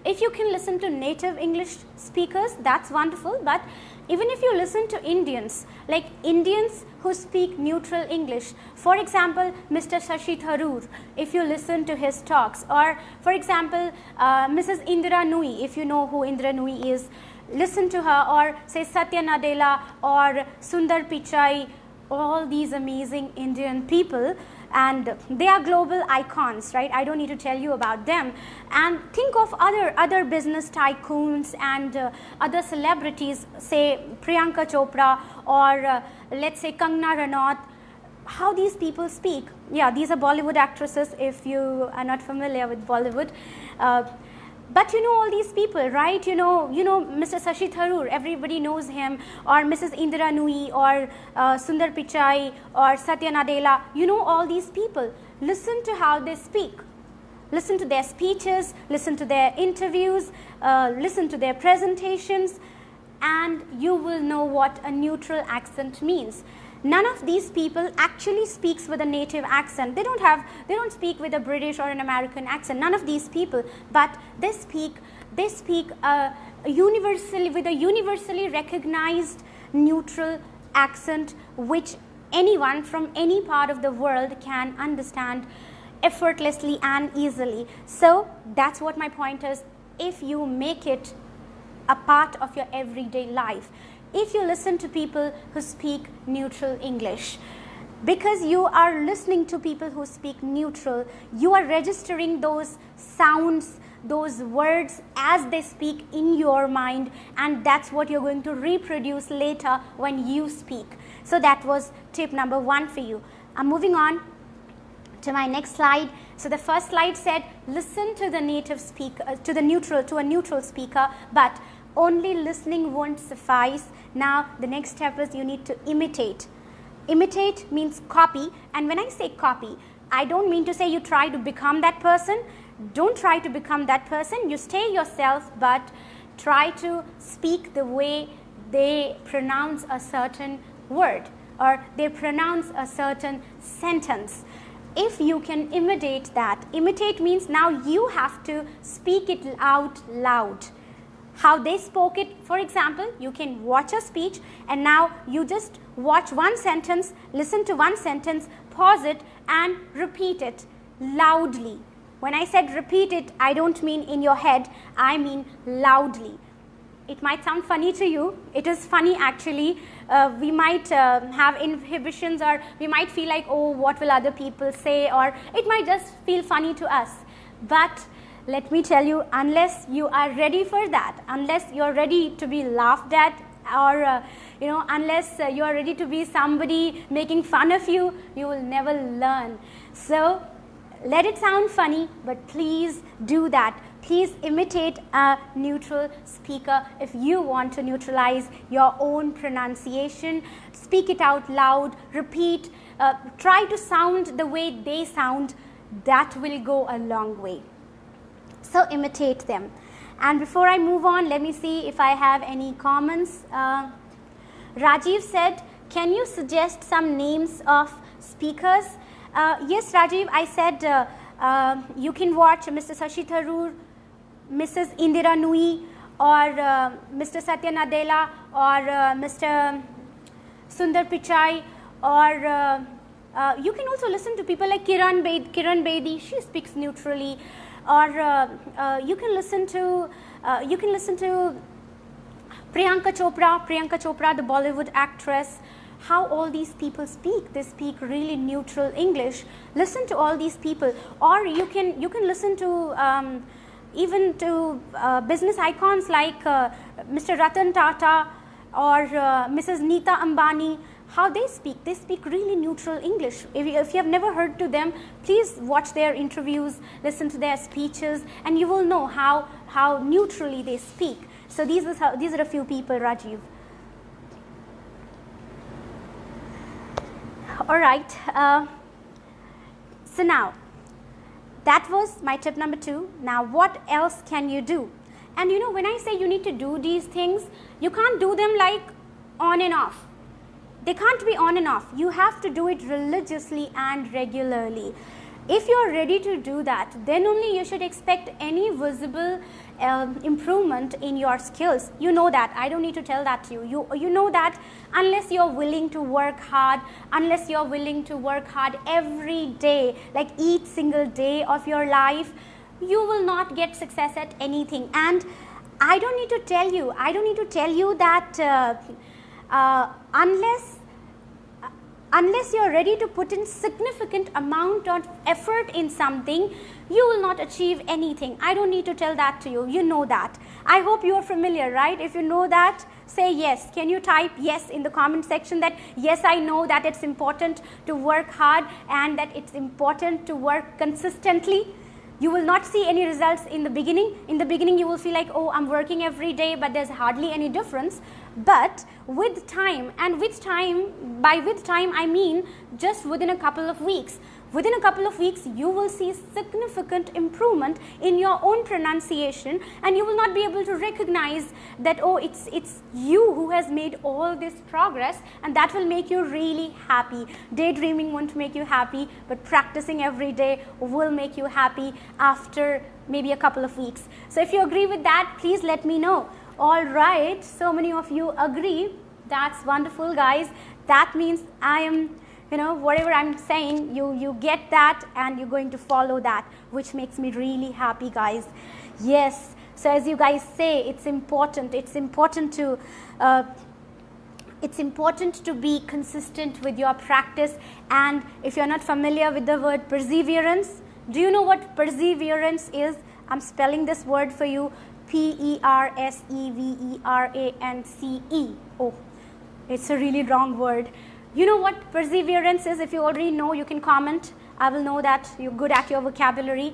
[SPEAKER 1] if you can listen to native English speakers, that's wonderful, but even if you listen to Indians, like Indians who speak neutral English, for example, Mr. Shashi Tharoor, if you listen to his talks, or for example, Mrs. Indira Nui, if you know who Indira Nui is, listen to her, or say Satya Nadella or Sundar Pichai, all these amazing Indian people, and they are global icons, right? I don't need to tell you about them. And think of other business tycoons and other celebrities, say Priyanka Chopra, or let's say Kangana Ranaut, how these people speak. Yeah, these are Bollywood actresses if you are not familiar with Bollywood. But you know all these people, right? You know Mr. Shashi Tharoor, everybody knows him, or Mrs. Indira Nui, or Sundar Pichai, or Satya Nadella. You know all these people. Listen to how they speak. Listen to their speeches, listen to their interviews, listen to their presentations, and you will know what a neutral accent means. None of these people actually speaks with a native accent. They don't speak with a British or an American accent. None of these people, but they speak universally, with a universally recognized neutral accent, which anyone from any part of the world can understand effortlessly and easily. So that's what my point is. If you make it a part of your everyday life, if you listen to people who speak neutral English, because you are listening to people who speak neutral, you are registering those sounds, those words as they speak in your mind, and that's what you're going to reproduce later when you speak. So that was tip number 1 for you. I'm moving on to my next slide. So the first slide said listen to the native speaker, to a neutral speaker, but only listening won't suffice. Now the next step is you need to imitate. Imitate means copy, and when I say copy, I don't mean to say you try to become that person. Don't try to become that person. You stay yourself, but try to speak the way they pronounce a certain word or they pronounce a certain sentence. If you can imitate that, imitate means now you have to speak it out loud. how they spoke it. For example, you can watch a speech and now you just watch one sentence, listen to one sentence, pause it and repeat it loudly. When I said repeat it, I don't mean in your head, I mean loudly. It might sound funny to you. It is funny actually. We might have inhibitions, or we might feel like, oh, what will other people say, or it might just feel funny to us. But let me tell you, unless you are ready for that, unless you are ready to be laughed at, or unless you are ready to be somebody making fun of you, you will never learn. So let it sound funny, but please do that. Please imitate a neutral speaker if you want to neutralize your own pronunciation. Speak it out loud, repeat, try to sound the way they sound. That will go a long way. So imitate them. And before I move on, let me see if I have any comments. Rajiv said, can you suggest some names of speakers? Yes, Rajiv, I said you can watch Mr. Shashi Tharoor, Mrs. Indira Nui, or Mr. Satya Nadella, or Mr. Sundar Pichai, or you can also listen to people like Kiran Bedi. She speaks neutrally. Or you can listen to Priyanka Chopra, the Bollywood actress. How all these people speak. They speak really neutral English. Listen to all these people. Or you can listen to even to business icons like Mr. Ratan Tata or Mrs. Neeta Ambani. How they speak really neutral English. If you have never heard to them, please watch their interviews, listen to their speeches, and you will know how neutrally they speak. So these are a few people, Rajiv. All right. So now, that was my tip number 2. Now, what else can you do? And when I say you need to do these things, you can't do them like on and off. They can't be on and off. You have to do it religiously and regularly. If you're ready to do that, then only you should expect any visible improvement in your skills. You know that. I don't need to tell that to you. You know that unless you're willing to work hard, unless you're willing to work hard every day, like each single day of your life, you will not get success at anything. And I don't need to tell you that unless you're ready to put in significant amount of effort in something, you will not achieve anything. I don't need to tell that to you. You know that. I hope you are familiar, right? If you know that, say yes. Can you type yes in the comment section that yes, I know that it's important to work hard and that it's important to work consistently. You will not see any results in the beginning. In the beginning, you will feel like, oh, I'm working every day, but there's hardly any difference. But with time, and by with time, I mean just within a couple of weeks. Within a couple of weeks, you will see significant improvement in your own pronunciation, and you will not be able to recognize that, oh, it's you who has made all this progress, and that will make you really happy. Daydreaming won't make you happy, but practicing every day will make you happy after maybe a couple of weeks. So if you agree with that, please let me know. All right, so many of you agree. That's wonderful, guys. That means I am, whatever I'm saying, you get that and you're going to follow that, which makes me really happy, guys. Yes, so as you guys say, it's important to be consistent with your practice. And if you're not familiar with the word perseverance, do you know what perseverance is? I'm spelling this word for you. Perseverance. Oh, it's a really wrong word. You know what perseverance is? If you already know, you can comment. I will know that you're good at your vocabulary.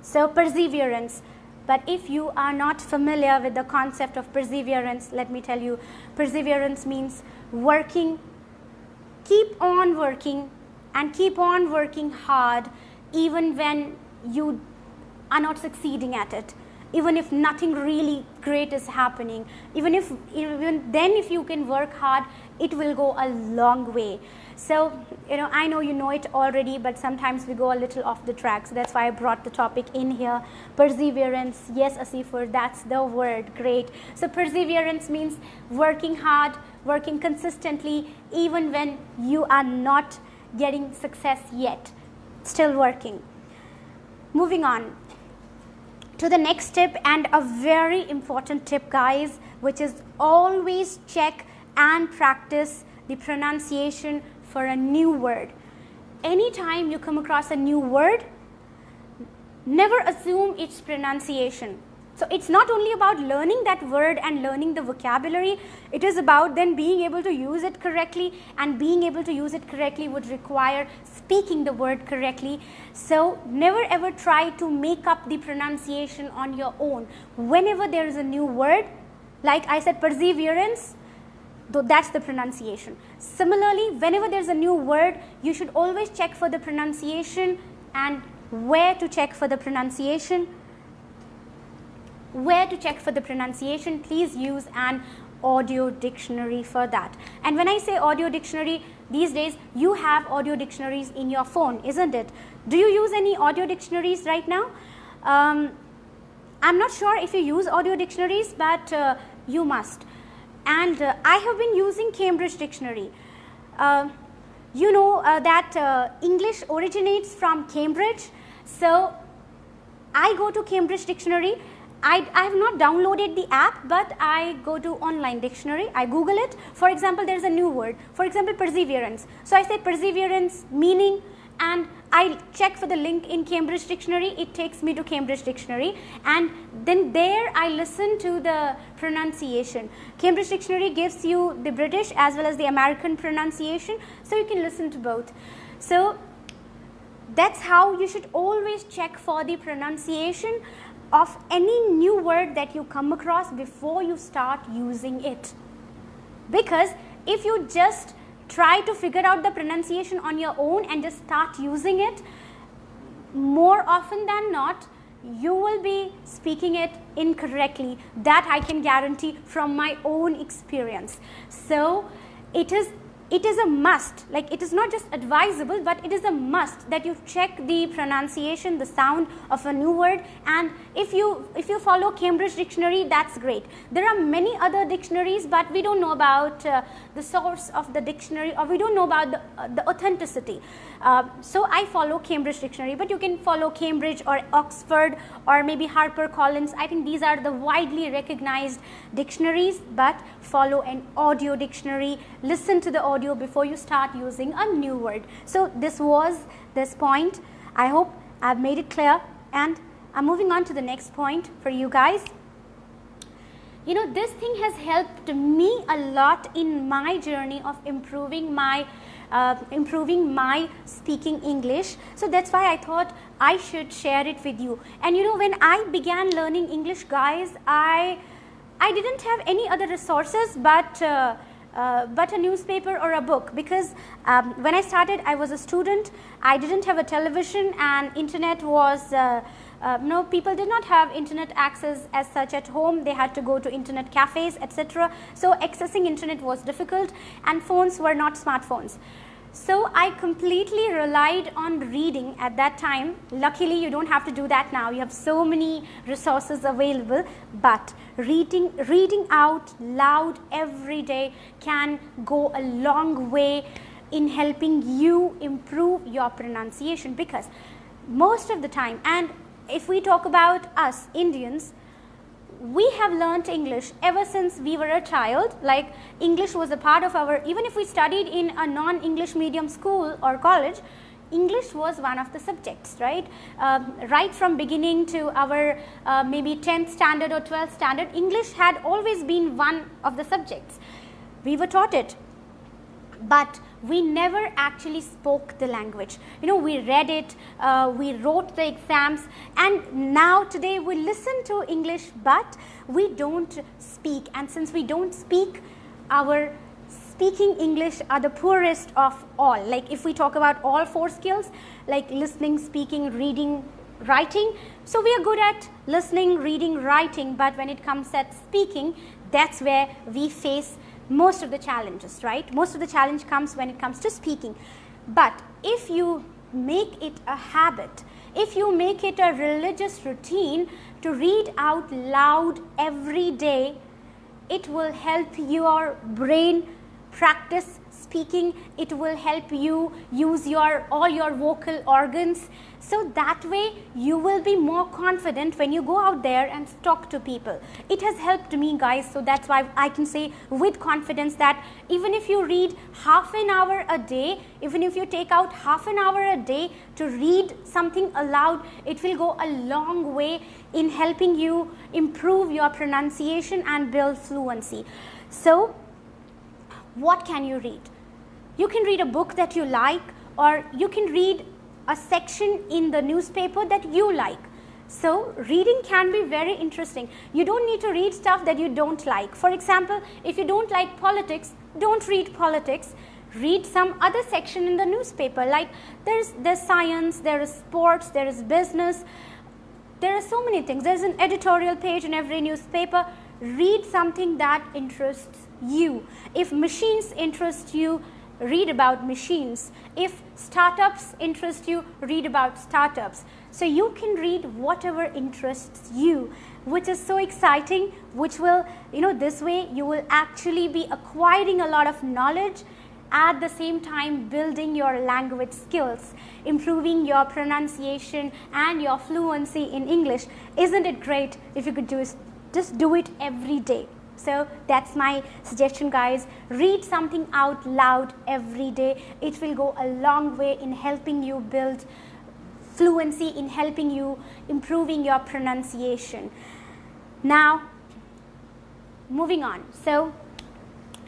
[SPEAKER 1] So perseverance. But if you are not familiar with the concept of perseverance, let me tell you, perseverance means working, keep on working, and keep on working hard even when you are not succeeding at it. even if nothing really great is happening, even then if you can work hard, it will go a long way. So, I know you know it already, but sometimes we go a little off the track. So that's why I brought the topic in here. Perseverance. Yes, Asifur, that's the word. Great. So perseverance means working hard, working consistently, even when you are not getting success yet. Still working. Moving on to the next tip, and a very important tip, guys, which is always check and practice the pronunciation for a new word. Anytime you come across a new word, never assume its pronunciation. So it's not only about learning that word and learning the vocabulary, it is about then being able to use it correctly, and being able to use it correctly would require speaking the word correctly. So never ever try to make up the pronunciation on your own. Whenever there is a new word, like I said, perseverance, though that's the pronunciation. Similarly, whenever there's a new word, you should always check for the pronunciation. And where to check for the pronunciation? Where to check for the pronunciation? Please use an audio dictionary for that. And when I say audio dictionary, these days you have audio dictionaries in your phone, isn't it? Do you use any audio dictionaries right now? I'm not sure if you use audio dictionaries, but you must. And I have been using Cambridge Dictionary. You know that English originates from Cambridge. So I go to Cambridge Dictionary. I have not downloaded the app, but I go to online dictionary. I Google it. For example, there is a new word. For example, perseverance. So I say perseverance, meaning, and I check for the link in Cambridge Dictionary. It takes me to Cambridge Dictionary, and then there I listen to the pronunciation. Cambridge Dictionary gives you the British as well as the American pronunciation, so you can listen to both. So that's how you should always check for the pronunciation of any new word that you come across before you start using it. Because if you just try to figure out the pronunciation on your own and just start using it, more often than not, you will be speaking it incorrectly. That I can guarantee from my own experience. So it is a must, like it is not just advisable, but it is a must that you check the pronunciation, the sound of a new word. And if you follow Cambridge Dictionary, that's great. There are many other dictionaries, but we don't know about the source of the dictionary, or we don't know about the authenticity. So I follow Cambridge Dictionary, but you can follow Cambridge or Oxford or maybe HarperCollins. I think these are the widely recognized dictionaries, but follow an audio dictionary. Listen to the audio before you start using a new word. So this was this point. I hope I've made it clear, and I'm moving on to the next point for you guys. You know, this thing has helped me a lot in my journey of improving my speaking English. So that's why I thought I should share it with you. And you know, when I began learning English, guys, I didn't have any other resources but a newspaper or a book, because when I started, I was a student. I didn't have a television, and internet was no, people did not have internet access as such at home. They had to go to internet cafes, etc. So accessing internet was difficult, and phones were not smartphones. So I completely relied on reading at that time. Luckily, you don't have to do that now. You have so many resources available. But reading out loud every day can go a long way in helping you improve your pronunciation, because most of the time, and if we talk about us Indians, we have learnt English ever since we were a child. Like, English was a part of our, even if we studied in a non-English medium school or college, English was one of the subjects, right? Right from beginning to our maybe 10th standard or 12th standard, English had always been one of the subjects. We were taught it, but we never actually spoke the language. You know, we read it, we wrote the exams, and now today we listen to English, but we don't speak. And since we don't speak, our speaking English are the poorest of all. Like, if we talk about all four skills, like listening, speaking, reading, writing, so we are good at listening, reading, writing, but when it comes at speaking, that's where we face most of the challenges, right? Most of the challenge comes when it comes to speaking. But if you make it a habit, if you make it a religious routine to read out loud every day, it will help your brain practice speaking. It will help you use all your vocal organs. So that way you will be more confident when you go out there and talk to people. It has helped me, guys, so that's why I can say with confidence that even if you read half an hour a day, even if you take out half an hour a day to read something aloud, it will go a long way in helping you improve your pronunciation and build fluency. So what can you read? You can read a book that you like, or you can read a section in the newspaper that you like. So reading can be very interesting. You don't need to read stuff that you don't like. For example, if you don't like politics, don't read politics. Read some other section in the newspaper. Like there's science, there is sports, there is business. There are so many things. There's an editorial page in every newspaper. Read something that interests you. If machines interest you, read about machines. If startups interest you, read about startups. So you can read whatever interests you, which is so exciting, which will, this way you will actually be acquiring a lot of knowledge, at the same time building your language skills, improving your pronunciation and your fluency in English. Isn't it great if you could just do it every day? So that's my suggestion, guys. Read something out loud every day. It will go a long way in helping you build fluency, in helping you improving your pronunciation. Now, moving on. So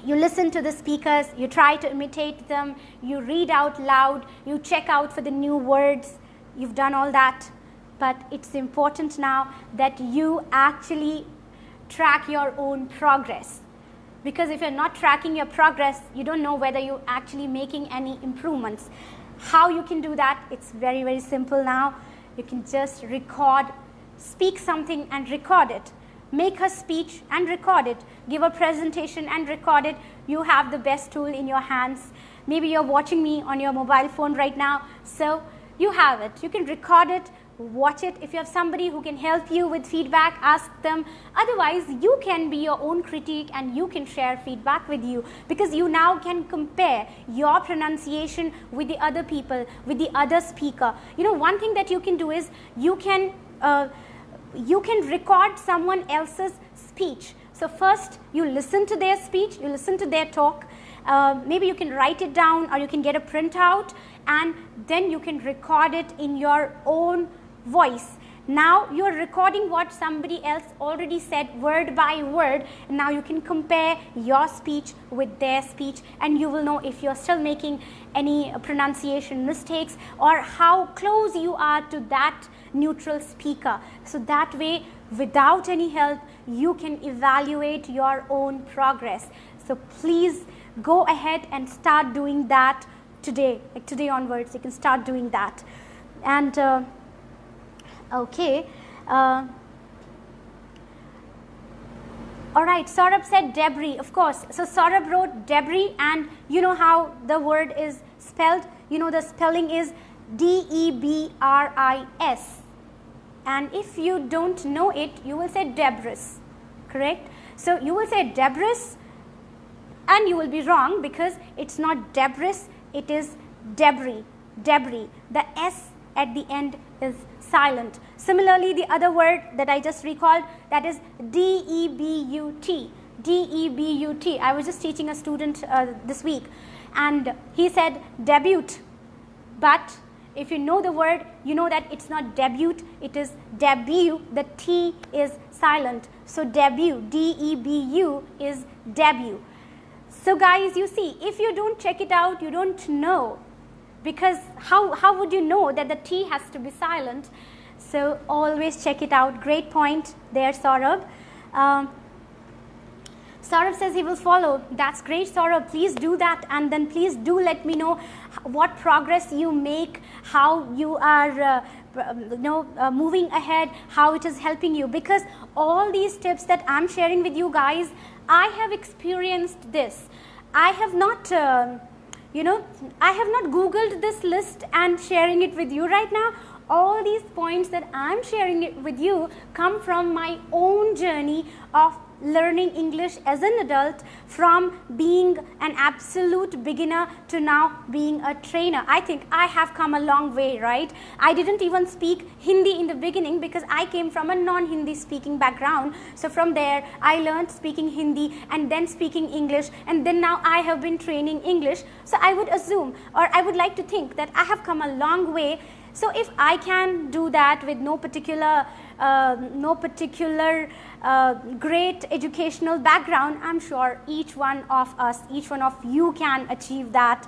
[SPEAKER 1] you listen to the speakers, you try to imitate them, you read out loud, you check out for the new words. You've done all that. But it's important now that you actually track your own progress, because if you're not tracking your progress, you don't know whether you're actually making any improvements. How you can do that? It's very, very simple now. You can just speak something and record it. Make a speech and record it. Give a presentation and record it. You have the best tool in your hands. Maybe you're watching me on your mobile phone right now, so you have it. You can record it, watch it. If you have somebody who can help you with feedback, ask them. Otherwise, you can be your own critique and you can share feedback with you, because you now can compare your pronunciation with the other people, with the other speaker. One thing that you can do is you can record someone else's speech. So first you listen to their speech, you listen to their talk. Maybe you can write it down, or you can get a printout, and then you can record it in your own voice. Now you're recording what somebody else already said word by word, and now you can compare your speech with their speech, and you will know if you're still making any pronunciation mistakes or how close you are to that neutral speaker. So that way, without any help, you can evaluate your own progress. So please go ahead and start doing that today. Like today onwards, you can start doing that. And okay. All right, Saurabh said debris, of course. So Saurabh wrote debris, and you know how the word is spelled. The spelling is Debris. And if you don't know it, you will say debris, correct? So you will say debris, and you will be wrong, because it's not debris, it is debris. Debris. The S at the end is silent. Similarly, the other word that I just recalled, that is D-E-B-U-T. D-E-B-U-T. I was just teaching a student this week, and he said debut. But if you know the word, you know that it's not debut, it is debut. The T is silent. So debut, D-E-B-U is debut. So guys, you see, if you don't check it out, you don't know. Because how would you know that the T has to be silent? So always check it out. Great point there, Saurabh. Saurabh says he will follow. That's great, Saurabh. Please do that, and then please do let me know what progress you make, how you are moving ahead, how it is helping you, because all these tips that I'm sharing with you guys, I have experienced this. I have not I have not googled this list and sharing it with you right now. All these points that I'm sharing it with you come from my own journey of learning English as an adult, from being an absolute beginner to now being a trainer. I think I have come a long way, right? I didn't even speak Hindi in the beginning because I came from a non-Hindi speaking background. So from there, I learned speaking Hindi and then speaking English, and then now I have been training English. So I would assume, or I would like to think, that I have come a long way. So if I can do that with no particular great educational background, I'm sure each one of us, each one of you can achieve that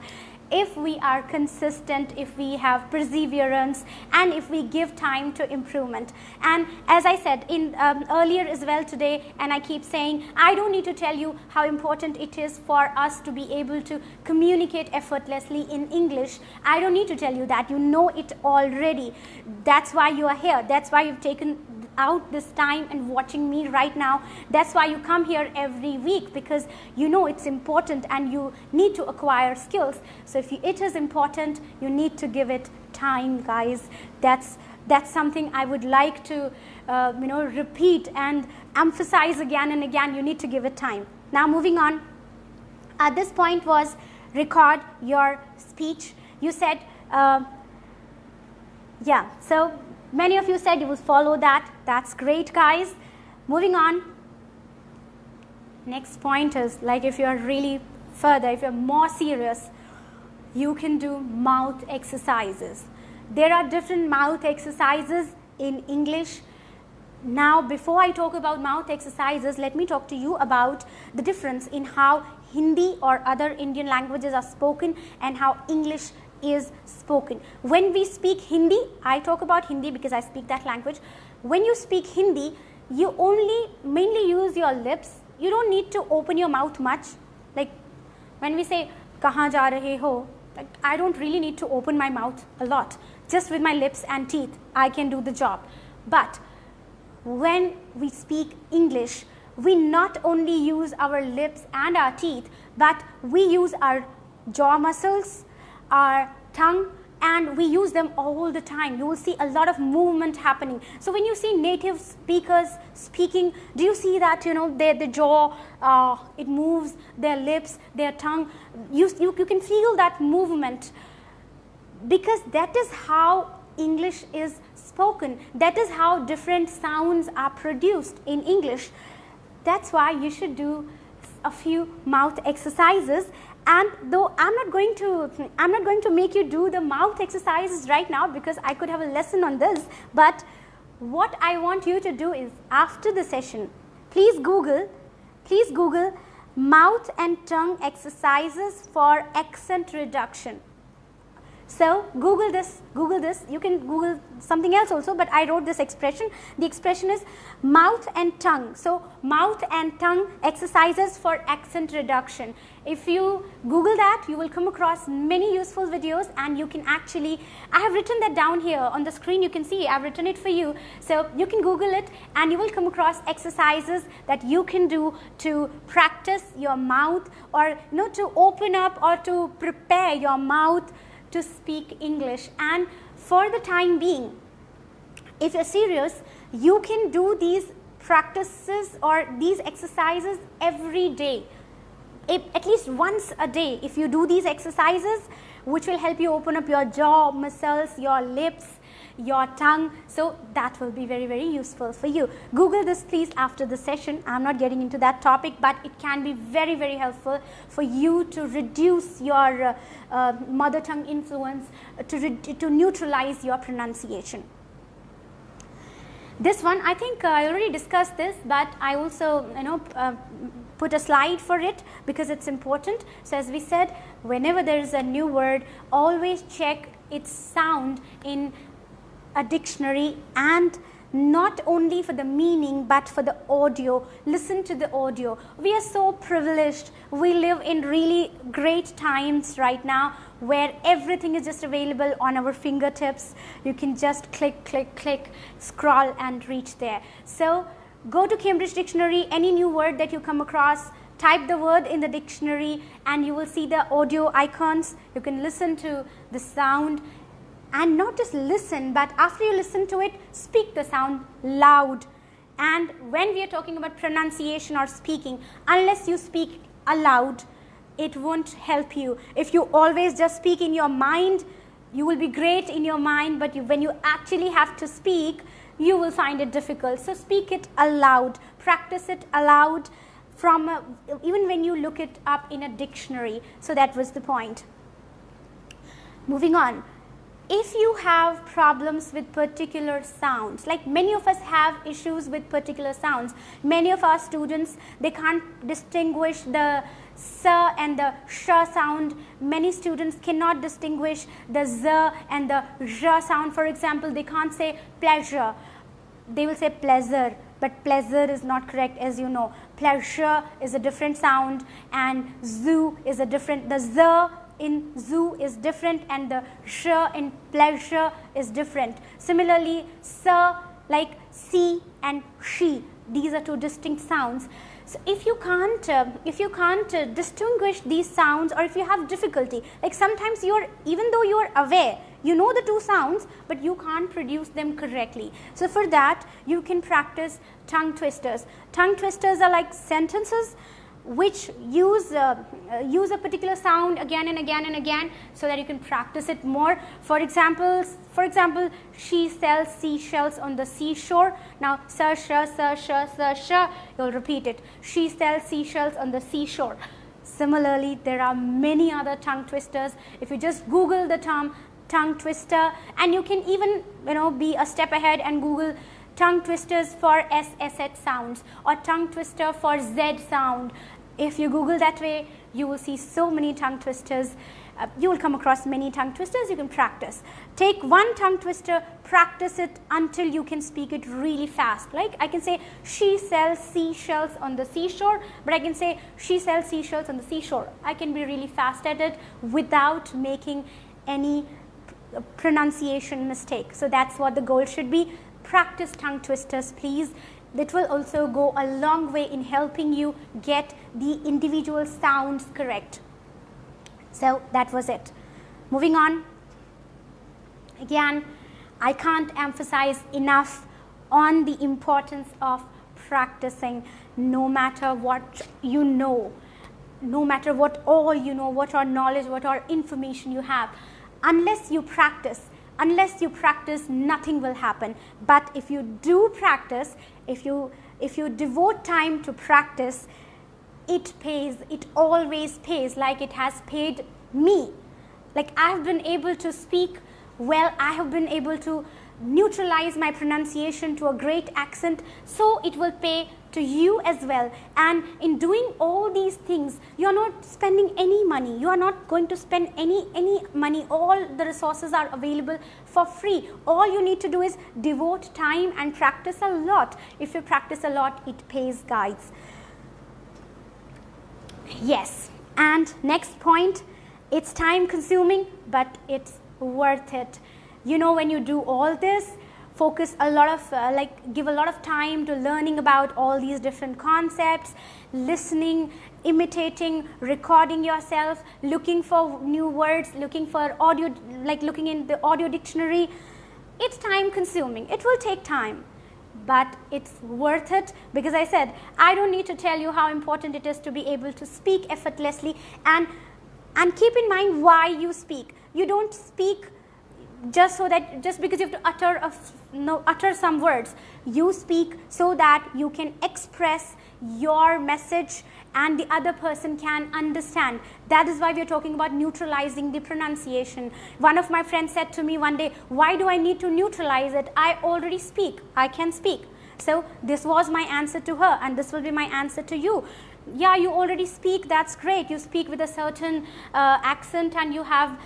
[SPEAKER 1] if we are consistent, if we have perseverance, and if we give time to improvement. And as I said in earlier as well today, and I keep saying, I don't need to tell you how important it is for us to be able to communicate effortlessly in English. I don't need to tell you that. You know it already. That's why you are here. That's why you've taken out this time and watching me right now. That's why you come here every week, because you know it's important and you need to acquire skills. So if it is important, you need to give it time, guys. That's something I would like to repeat and emphasize again and again. You need to give it time. Now moving on, at this point was record your speech. You said so many of you said you will follow that. That's great, guys. Moving on. Next point is, like, if you are really further, if you're more serious, you can do mouth exercises. There are different mouth exercises in English. Now, before I talk about mouth exercises, let me talk to you about the difference in how Hindi or other Indian languages are spoken and how English is spoken. When we speak Hindi, I talk about Hindi because I speak that language. When you speak Hindi, you only mainly use your lips. You don't need to open your mouth much. Like when we say kahan ja rahe ho, like, I don't really need to open my mouth a lot. Just with my lips and teeth, I can do the job. But when we speak English, we not only use our lips and our teeth, but we use our jaw muscles, our tongue, and we use them all the time. You will see a lot of movement happening. So when you see native speakers speaking, do you see that, their jaw, it moves, their lips, their tongue, you can feel that movement, because that is how English is spoken. That is how different sounds are produced in English. That's why you should do a few mouth exercises. And though I'm not going to make you do the mouth exercises right now, because I could have a lesson on this, but what I want you to do is, after the session, please Google mouth and tongue exercises for accent reduction. So Google this. You can Google something else also, but I wrote this expression. The expression is mouth and tongue. So mouth and tongue exercises for accent reduction. If you Google that, you will come across many useful videos, and you can actually, I have written that down here on the screen. You can see I've written it for you. So you can Google it, and you will come across exercises that you can do to practice your mouth, or to open up or to prepare your mouth to speak English. And for the time being, if you're serious, you can do these practices or these exercises every day. At least once a day, if you do these exercises, which will help you open up your jaw muscles, your lips, your tongue. So that will be very, very useful for you. Google this please after the session. I'm not getting into that topic, but it can be very, very helpful for you to reduce your mother tongue influence, to neutralize your pronunciation. This one, I think I already discussed this, but I also put a slide for it because it's important. So as we said, whenever there is a new word, always check its sound in a dictionary and not only for the meaning but for the audio. Listen to the audio. We are so privileged. We live in really great times right now where everything is just available on our fingertips. You can just click, click, click, scroll and reach there. So go to Cambridge Dictionary, any new word that you come across, type the word in the dictionary and you will see the audio icons. You can listen to the sound and not just listen, but after you listen to it, speak the sound loud. And when we are talking about pronunciation or speaking, unless you speak aloud, it won't help you. If you always just speak in your mind, you will be great in your mind, but when you actually have to speak, you will find it difficult. So speak it aloud, practice it aloud from even when you look it up in a dictionary. So that was the point. Moving on. If you have problems with particular sounds, like many of us have issues with particular sounds, many of our students, they can't distinguish the s and the sh sound. Many students cannot distinguish the z and the j sound. For example, they can't say pleasure. They will say pleasure, but pleasure is not correct, as you know. Pleasure is a different sound and zoo is a different, the z in zoo is different and the sh in pleasure is different. Similarly, s like see and she, these are two distinct sounds. So if you can't distinguish these sounds, or if you have difficulty, like sometimes even though you are aware, you know the two sounds, but you can't produce them correctly. So for that, you can practice tongue twisters. Tongue twisters are like sentences which use a particular sound again and again and again, so that you can practice it more. For example, she sells seashells on the seashore. Now, sa sha sa sha sa sha, you'll repeat it. She sells seashells on the seashore. Similarly, there are many other tongue twisters. If you just Google the term tongue twister, and you can even be a step ahead and Google tongue twisters for SSH sounds or tongue twister for Z sound. If you Google that way, you will see so many tongue twisters. You will come across many tongue twisters. You can practice. Take one tongue twister, practice it until you can speak it really fast. Like I can say, she sells seashells on the seashore, but I can say, she sells seashells on the seashore. I can be really fast at it without making any pronunciation mistake. So that's what the goal should be. Practice tongue twisters, please. That will also go a long way in helping you get the individual sounds correct. So that was it. Moving on. Again, I can't emphasize enough on the importance of practicing, no matter what you know, no matter what all you know, what all knowledge, what all information you have. Unless you practice, nothing will happen. But if you do practice, if you devote time to practice, it pays. It always pays, like it has paid me. Like I have been able to speak well, I have been able to neutralize my pronunciation to a great accent, so it will pay to you as well. And in doing all these things, you are not spending any money. You are not going to spend any money. All the resources are available for free. All you need to do is devote time and practice a lot. If you practice a lot, it pays, guys. Yes. And next point, it's time consuming, but it's worth it. You know, when you do all this, focus a lot of give a lot of time to learning about all these different concepts, listening, imitating, recording yourself, looking for new words, looking for audio, like looking in the audio dictionary. It's time consuming. It will take time, but it's worth it, because I said I don't need to tell you how important it is to be able to speak effortlessly. And keep in mind why you speak. You don't speak just because you have to utter some words. You speak so that you can express your message and the other person can understand. That is why we are talking about neutralizing the pronunciation. One of my friends said to me one day, why do I need to neutralize it? I already speak. I can speak. So this was my answer to her, and this will be my answer to you. yeah, you already speak, that's great. You speak with a certain accent and you have,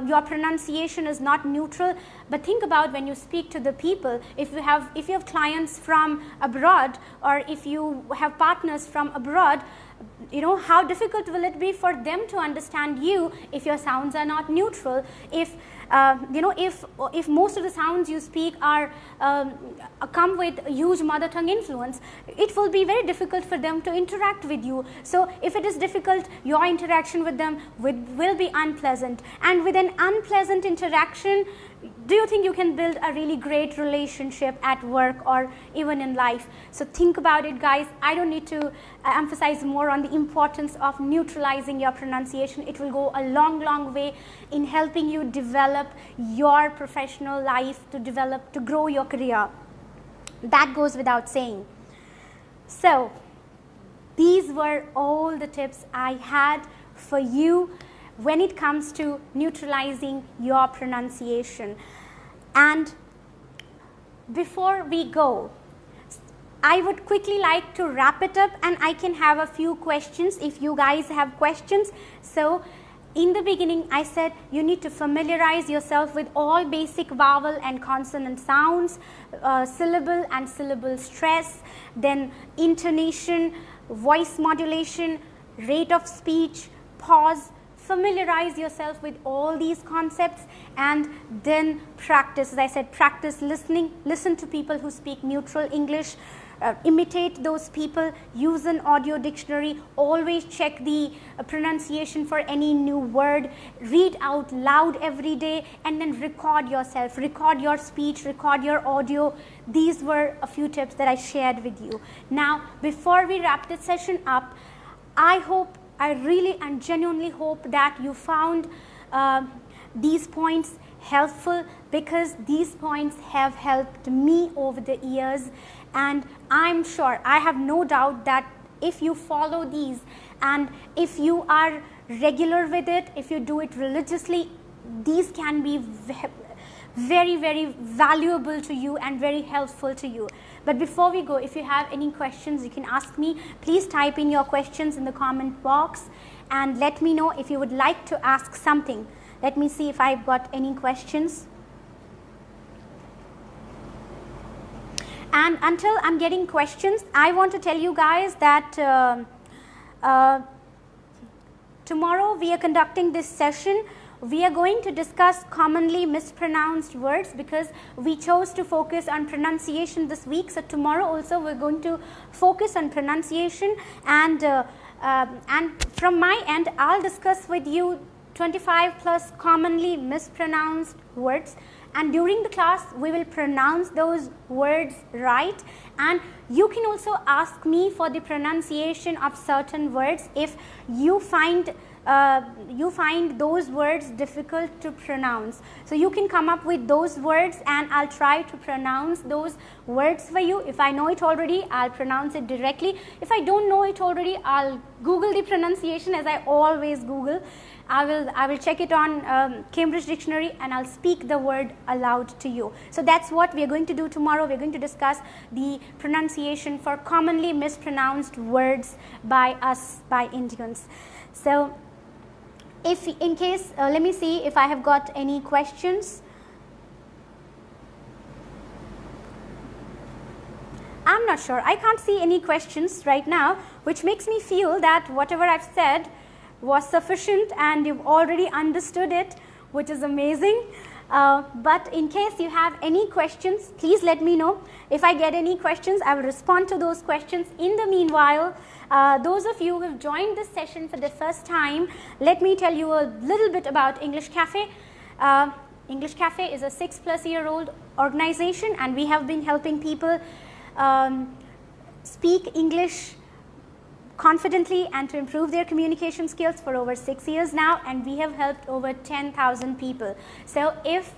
[SPEAKER 1] your pronunciation is not neutral. But think about when you speak to the people, if you have clients from abroad, or if you have partners from abroad, you know, how difficult will it be for them to understand you if your sounds are not neutral? If you know, if most of the sounds you speak are come with huge mother tongue influence, it will be very difficult for them to interact with you. So if it is difficult, your interaction with them will be unpleasant, and with an unpleasant interaction, do you think you can build a really great relationship at work or even in life? So think about it, guys. I don't need to emphasize more on the importance of neutralizing your pronunciation. It will go a long way in helping you develop your professional life, to grow your career. That goes without saying. So these were all the tips I had for you when it comes to neutralizing your pronunciation. And before we go, I would quickly like to wrap it up, and I can have a few questions if you guys have questions. So in the beginning, I said you need to familiarize yourself with all basic vowel and consonant sounds, syllable and syllable stress, then intonation, voice modulation, rate of speech, pause. Familiarize yourself with all these concepts, and then practice. As I said, practice listening. Listen to people who speak neutral English. Imitate those people. Use an audio dictionary. Always check the pronunciation for any new word. Read out loud every day, and then record yourself. Record your speech. Record your audio. These were a few tips that I shared with you. Now, before we wrap this session up, I really and genuinely hope that you found these points helpful, because these points have helped me over the years, and I'm sure, I have no doubt that if you follow these and if you are regular with it, if you do it religiously, these can be very valuable to you and very helpful to you. But before we go, if you have any questions, you can ask me. Please type in your questions in the comment box and let me know if you would like to ask something. Let me see if I've got any questions. And until I'm getting questions, I want to tell you guys that tomorrow we are conducting this session. We are going to discuss commonly mispronounced words, because we chose to focus on pronunciation this week. So tomorrow also we're going to focus on pronunciation, and from my end I'll discuss with you 25 plus commonly mispronounced words, and during the class we will pronounce those words right, and you can also ask me for the pronunciation of certain words if you find those words difficult to pronounce. So you can come up with those words and I'll try to pronounce those words for you. If I know it already, I'll pronounce it directly. If I don't know it already, I'll Google the pronunciation, as I always Google. I will check it on Cambridge Dictionary and I'll speak the word aloud to you. So that's what we are going to do tomorrow. We're going to discuss the pronunciation for commonly mispronounced words by us, by Indians. So if in case, let me see if I have got any questions. I'm not sure. I can't see any questions right now, which makes me feel that whatever I've said was sufficient and you've already understood it, which is amazing. But in case you have any questions, please let me know. If I get any questions, I will respond to those questions. In the meanwhile, those of you who have joined this session for the first time, let me tell you a little bit about English Caffe. English Caffe is a 6+-year-old organization, and we have been helping people speak English confidently and to improve their communication skills for over 6 years now, and we have helped over 10,000 people. So if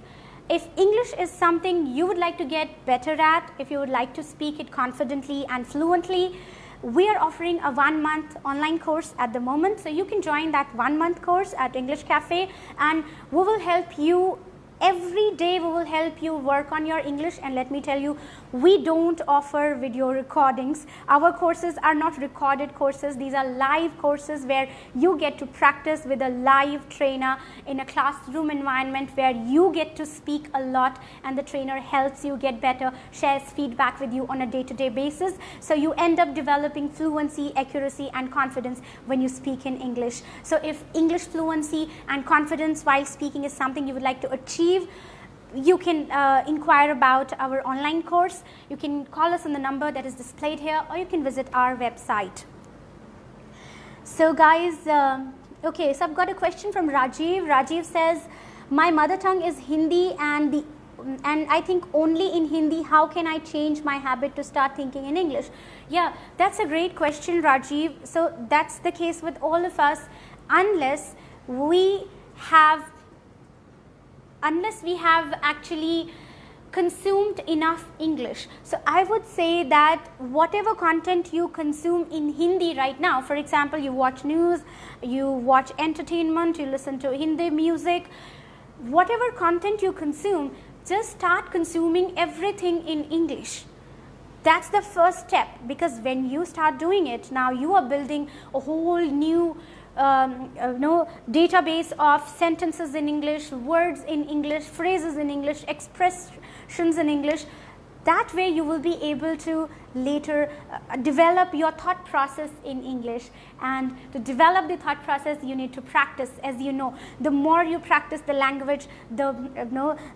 [SPEAKER 1] English is something you would like to get better at, if you would like to speak it confidently and fluently, we are offering a 1-month online course at the moment. So you can join that 1-month course at English Caffe, and we will help you Every day we will help you work on your English, and let me tell you, we don't offer video recordings. Our courses are not recorded courses. These are live courses where you get to practice with a live trainer in a classroom environment where you get to speak a lot and the trainer helps you get better, shares feedback with you on a day-to-day basis. So you end up developing fluency, accuracy and confidence when you speak in English. So if English fluency and confidence while speaking is something you would like to achieve, you can inquire about our online course. You can call us on the number that is displayed here, or you can visit our website. So guys, okay, so I've got a question from Rajiv. Rajiv says, my mother tongue is Hindi and I think only in Hindi. How can I change my habit to start thinking in English? Yeah, that's a great question, Rajiv. So that's the case with all of us, unless we have actually consumed enough English. So I would say that whatever content you consume in Hindi right now, for example, you watch news, you watch entertainment, you listen to Hindi music, whatever content you consume, just start consuming everything in English. That's the first step, because when you start doing it, now you are building a whole new database of sentences in English, words in English, phrases in English, expressions in English. That way you will be able to later develop your thought process in English. And to develop the thought process, you need to practice. As you know, the more you practice the language, the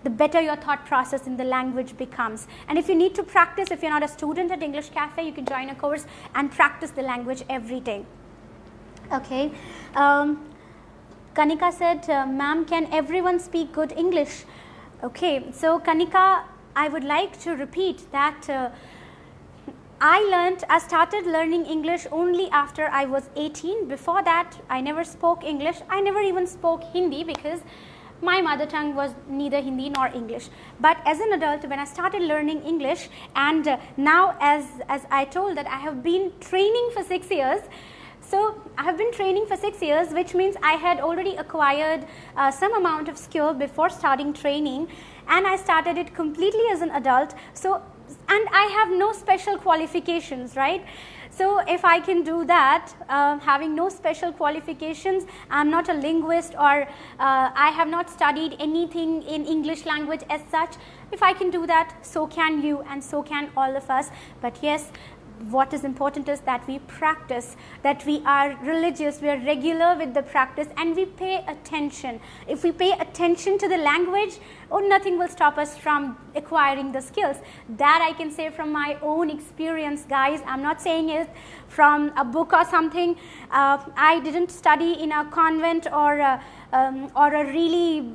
[SPEAKER 1] better your thought process in the language becomes. And if you need to practice, if you're not a student at English Caffe, you can join a course and practice the language every day. Okay, Kanika said, ma'am, can everyone speak good English? Okay, so Kanika, I would like to repeat that I started learning English only after I was 18. Before that, I never spoke English. I never even spoke Hindi because my mother tongue was neither Hindi nor English. But as an adult, when I started learning English, and now as I told that I have been training for 6 years, so I have been training for 6 years, which means I had already acquired some amount of skill before starting training, and I started it completely as an adult. So, and I have no special qualifications, right? So if I can do that, having no special qualifications, I'm not a linguist, or I have not studied anything in English language as such. If I can do that, so can you, and so can all of us. But yes, what is important is that we practice, that we are religious, we are regular with the practice, and we pay attention. If we pay attention to the language, nothing will stop us from acquiring the skills. That I can say from my own experience, guys. I'm not saying it from a book or something. I didn't study in a convent or a really,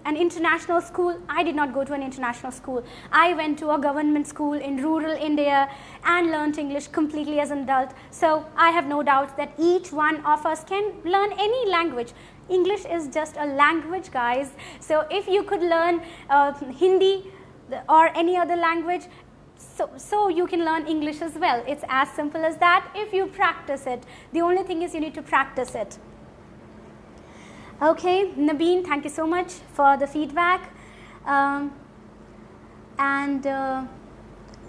[SPEAKER 1] an international school. I did not go to an international school. I went to a government school in rural India and learned English completely as an adult. So I have no doubt that each one of us can learn any language. English is just a language, guys. So if you could learn Hindi or any other language, so you can learn English as well. It's as simple as that if you practice it. The only thing is you need to practice it. Okay, Nabeen, thank you so much for the feedback.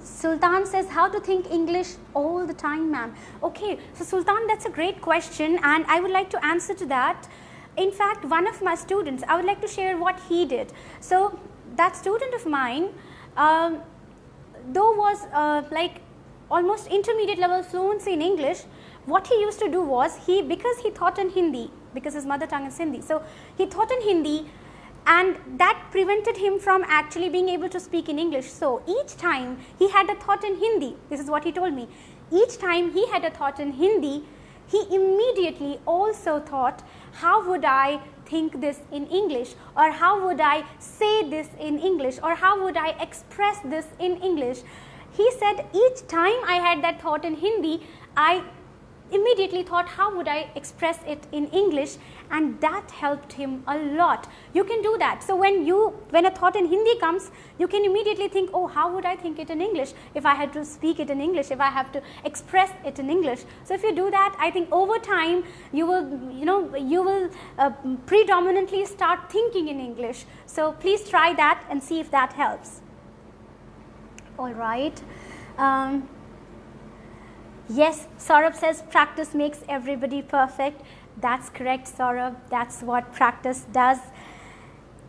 [SPEAKER 1] Sultan says, how to think English all the time, ma'am? Okay, so Sultan, that's a great question, and I would like to answer to that. In fact, one of my students, I would like to share what he did. So that student of mine, though was like almost intermediate level fluency in English, what he used to do was, because he taught in Hindi, because his mother tongue is Hindi, so he taught in Hindi, and that prevented him from actually being able to speak in English. So each time he had a thought in Hindi, this is what he told me, each time he had a thought in Hindi, he immediately also thought, how would I think this in English, or how would I say this in English, or how would I express this in English. He said, each time I had that thought in Hindi, immediately thought, how would I express it in English? And that helped him a lot. You can do that. So when a thought in Hindi comes, you can immediately think, oh, how would I think it in English if I had to speak it in English, if I have to express it in English? So if you do that, I think over time you will predominantly start thinking in English. So please try that and see if that helps. All right. Yes, Saurabh says practice makes everybody perfect. That's correct, Saurabh. That's what practice does.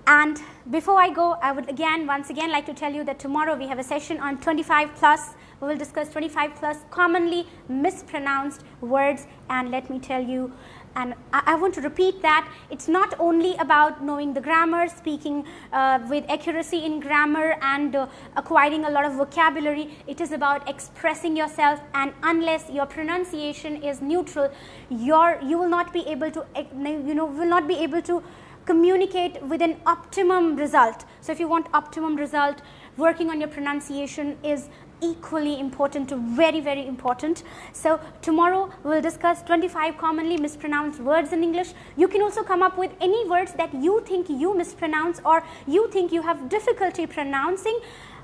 [SPEAKER 1] And before I go, I would once again like to tell you that tomorrow we have a session on 25 plus. We will discuss 25 plus commonly mispronounced words. And let me tell you, and I want to repeat that it's not only about knowing the grammar, speaking with accuracy in grammar and acquiring a lot of vocabulary. It is about expressing yourself, and unless your pronunciation is neutral, you will not be able to communicate with an optimum result. So if you want optimum result, working on your pronunciation is equally important to very, very important. So tomorrow we will discuss 25 commonly mispronounced words in English. You can also come up with any words that you think you mispronounce or you think you have difficulty pronouncing.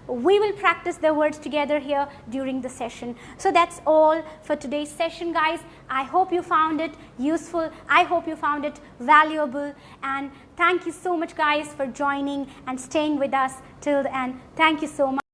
[SPEAKER 1] We will practice the words together here during the session. So that's all for today's session, guys. I hope you found it useful. I hope you found it valuable. And thank you so much, guys, for joining and staying with us till the end. Thank you so much.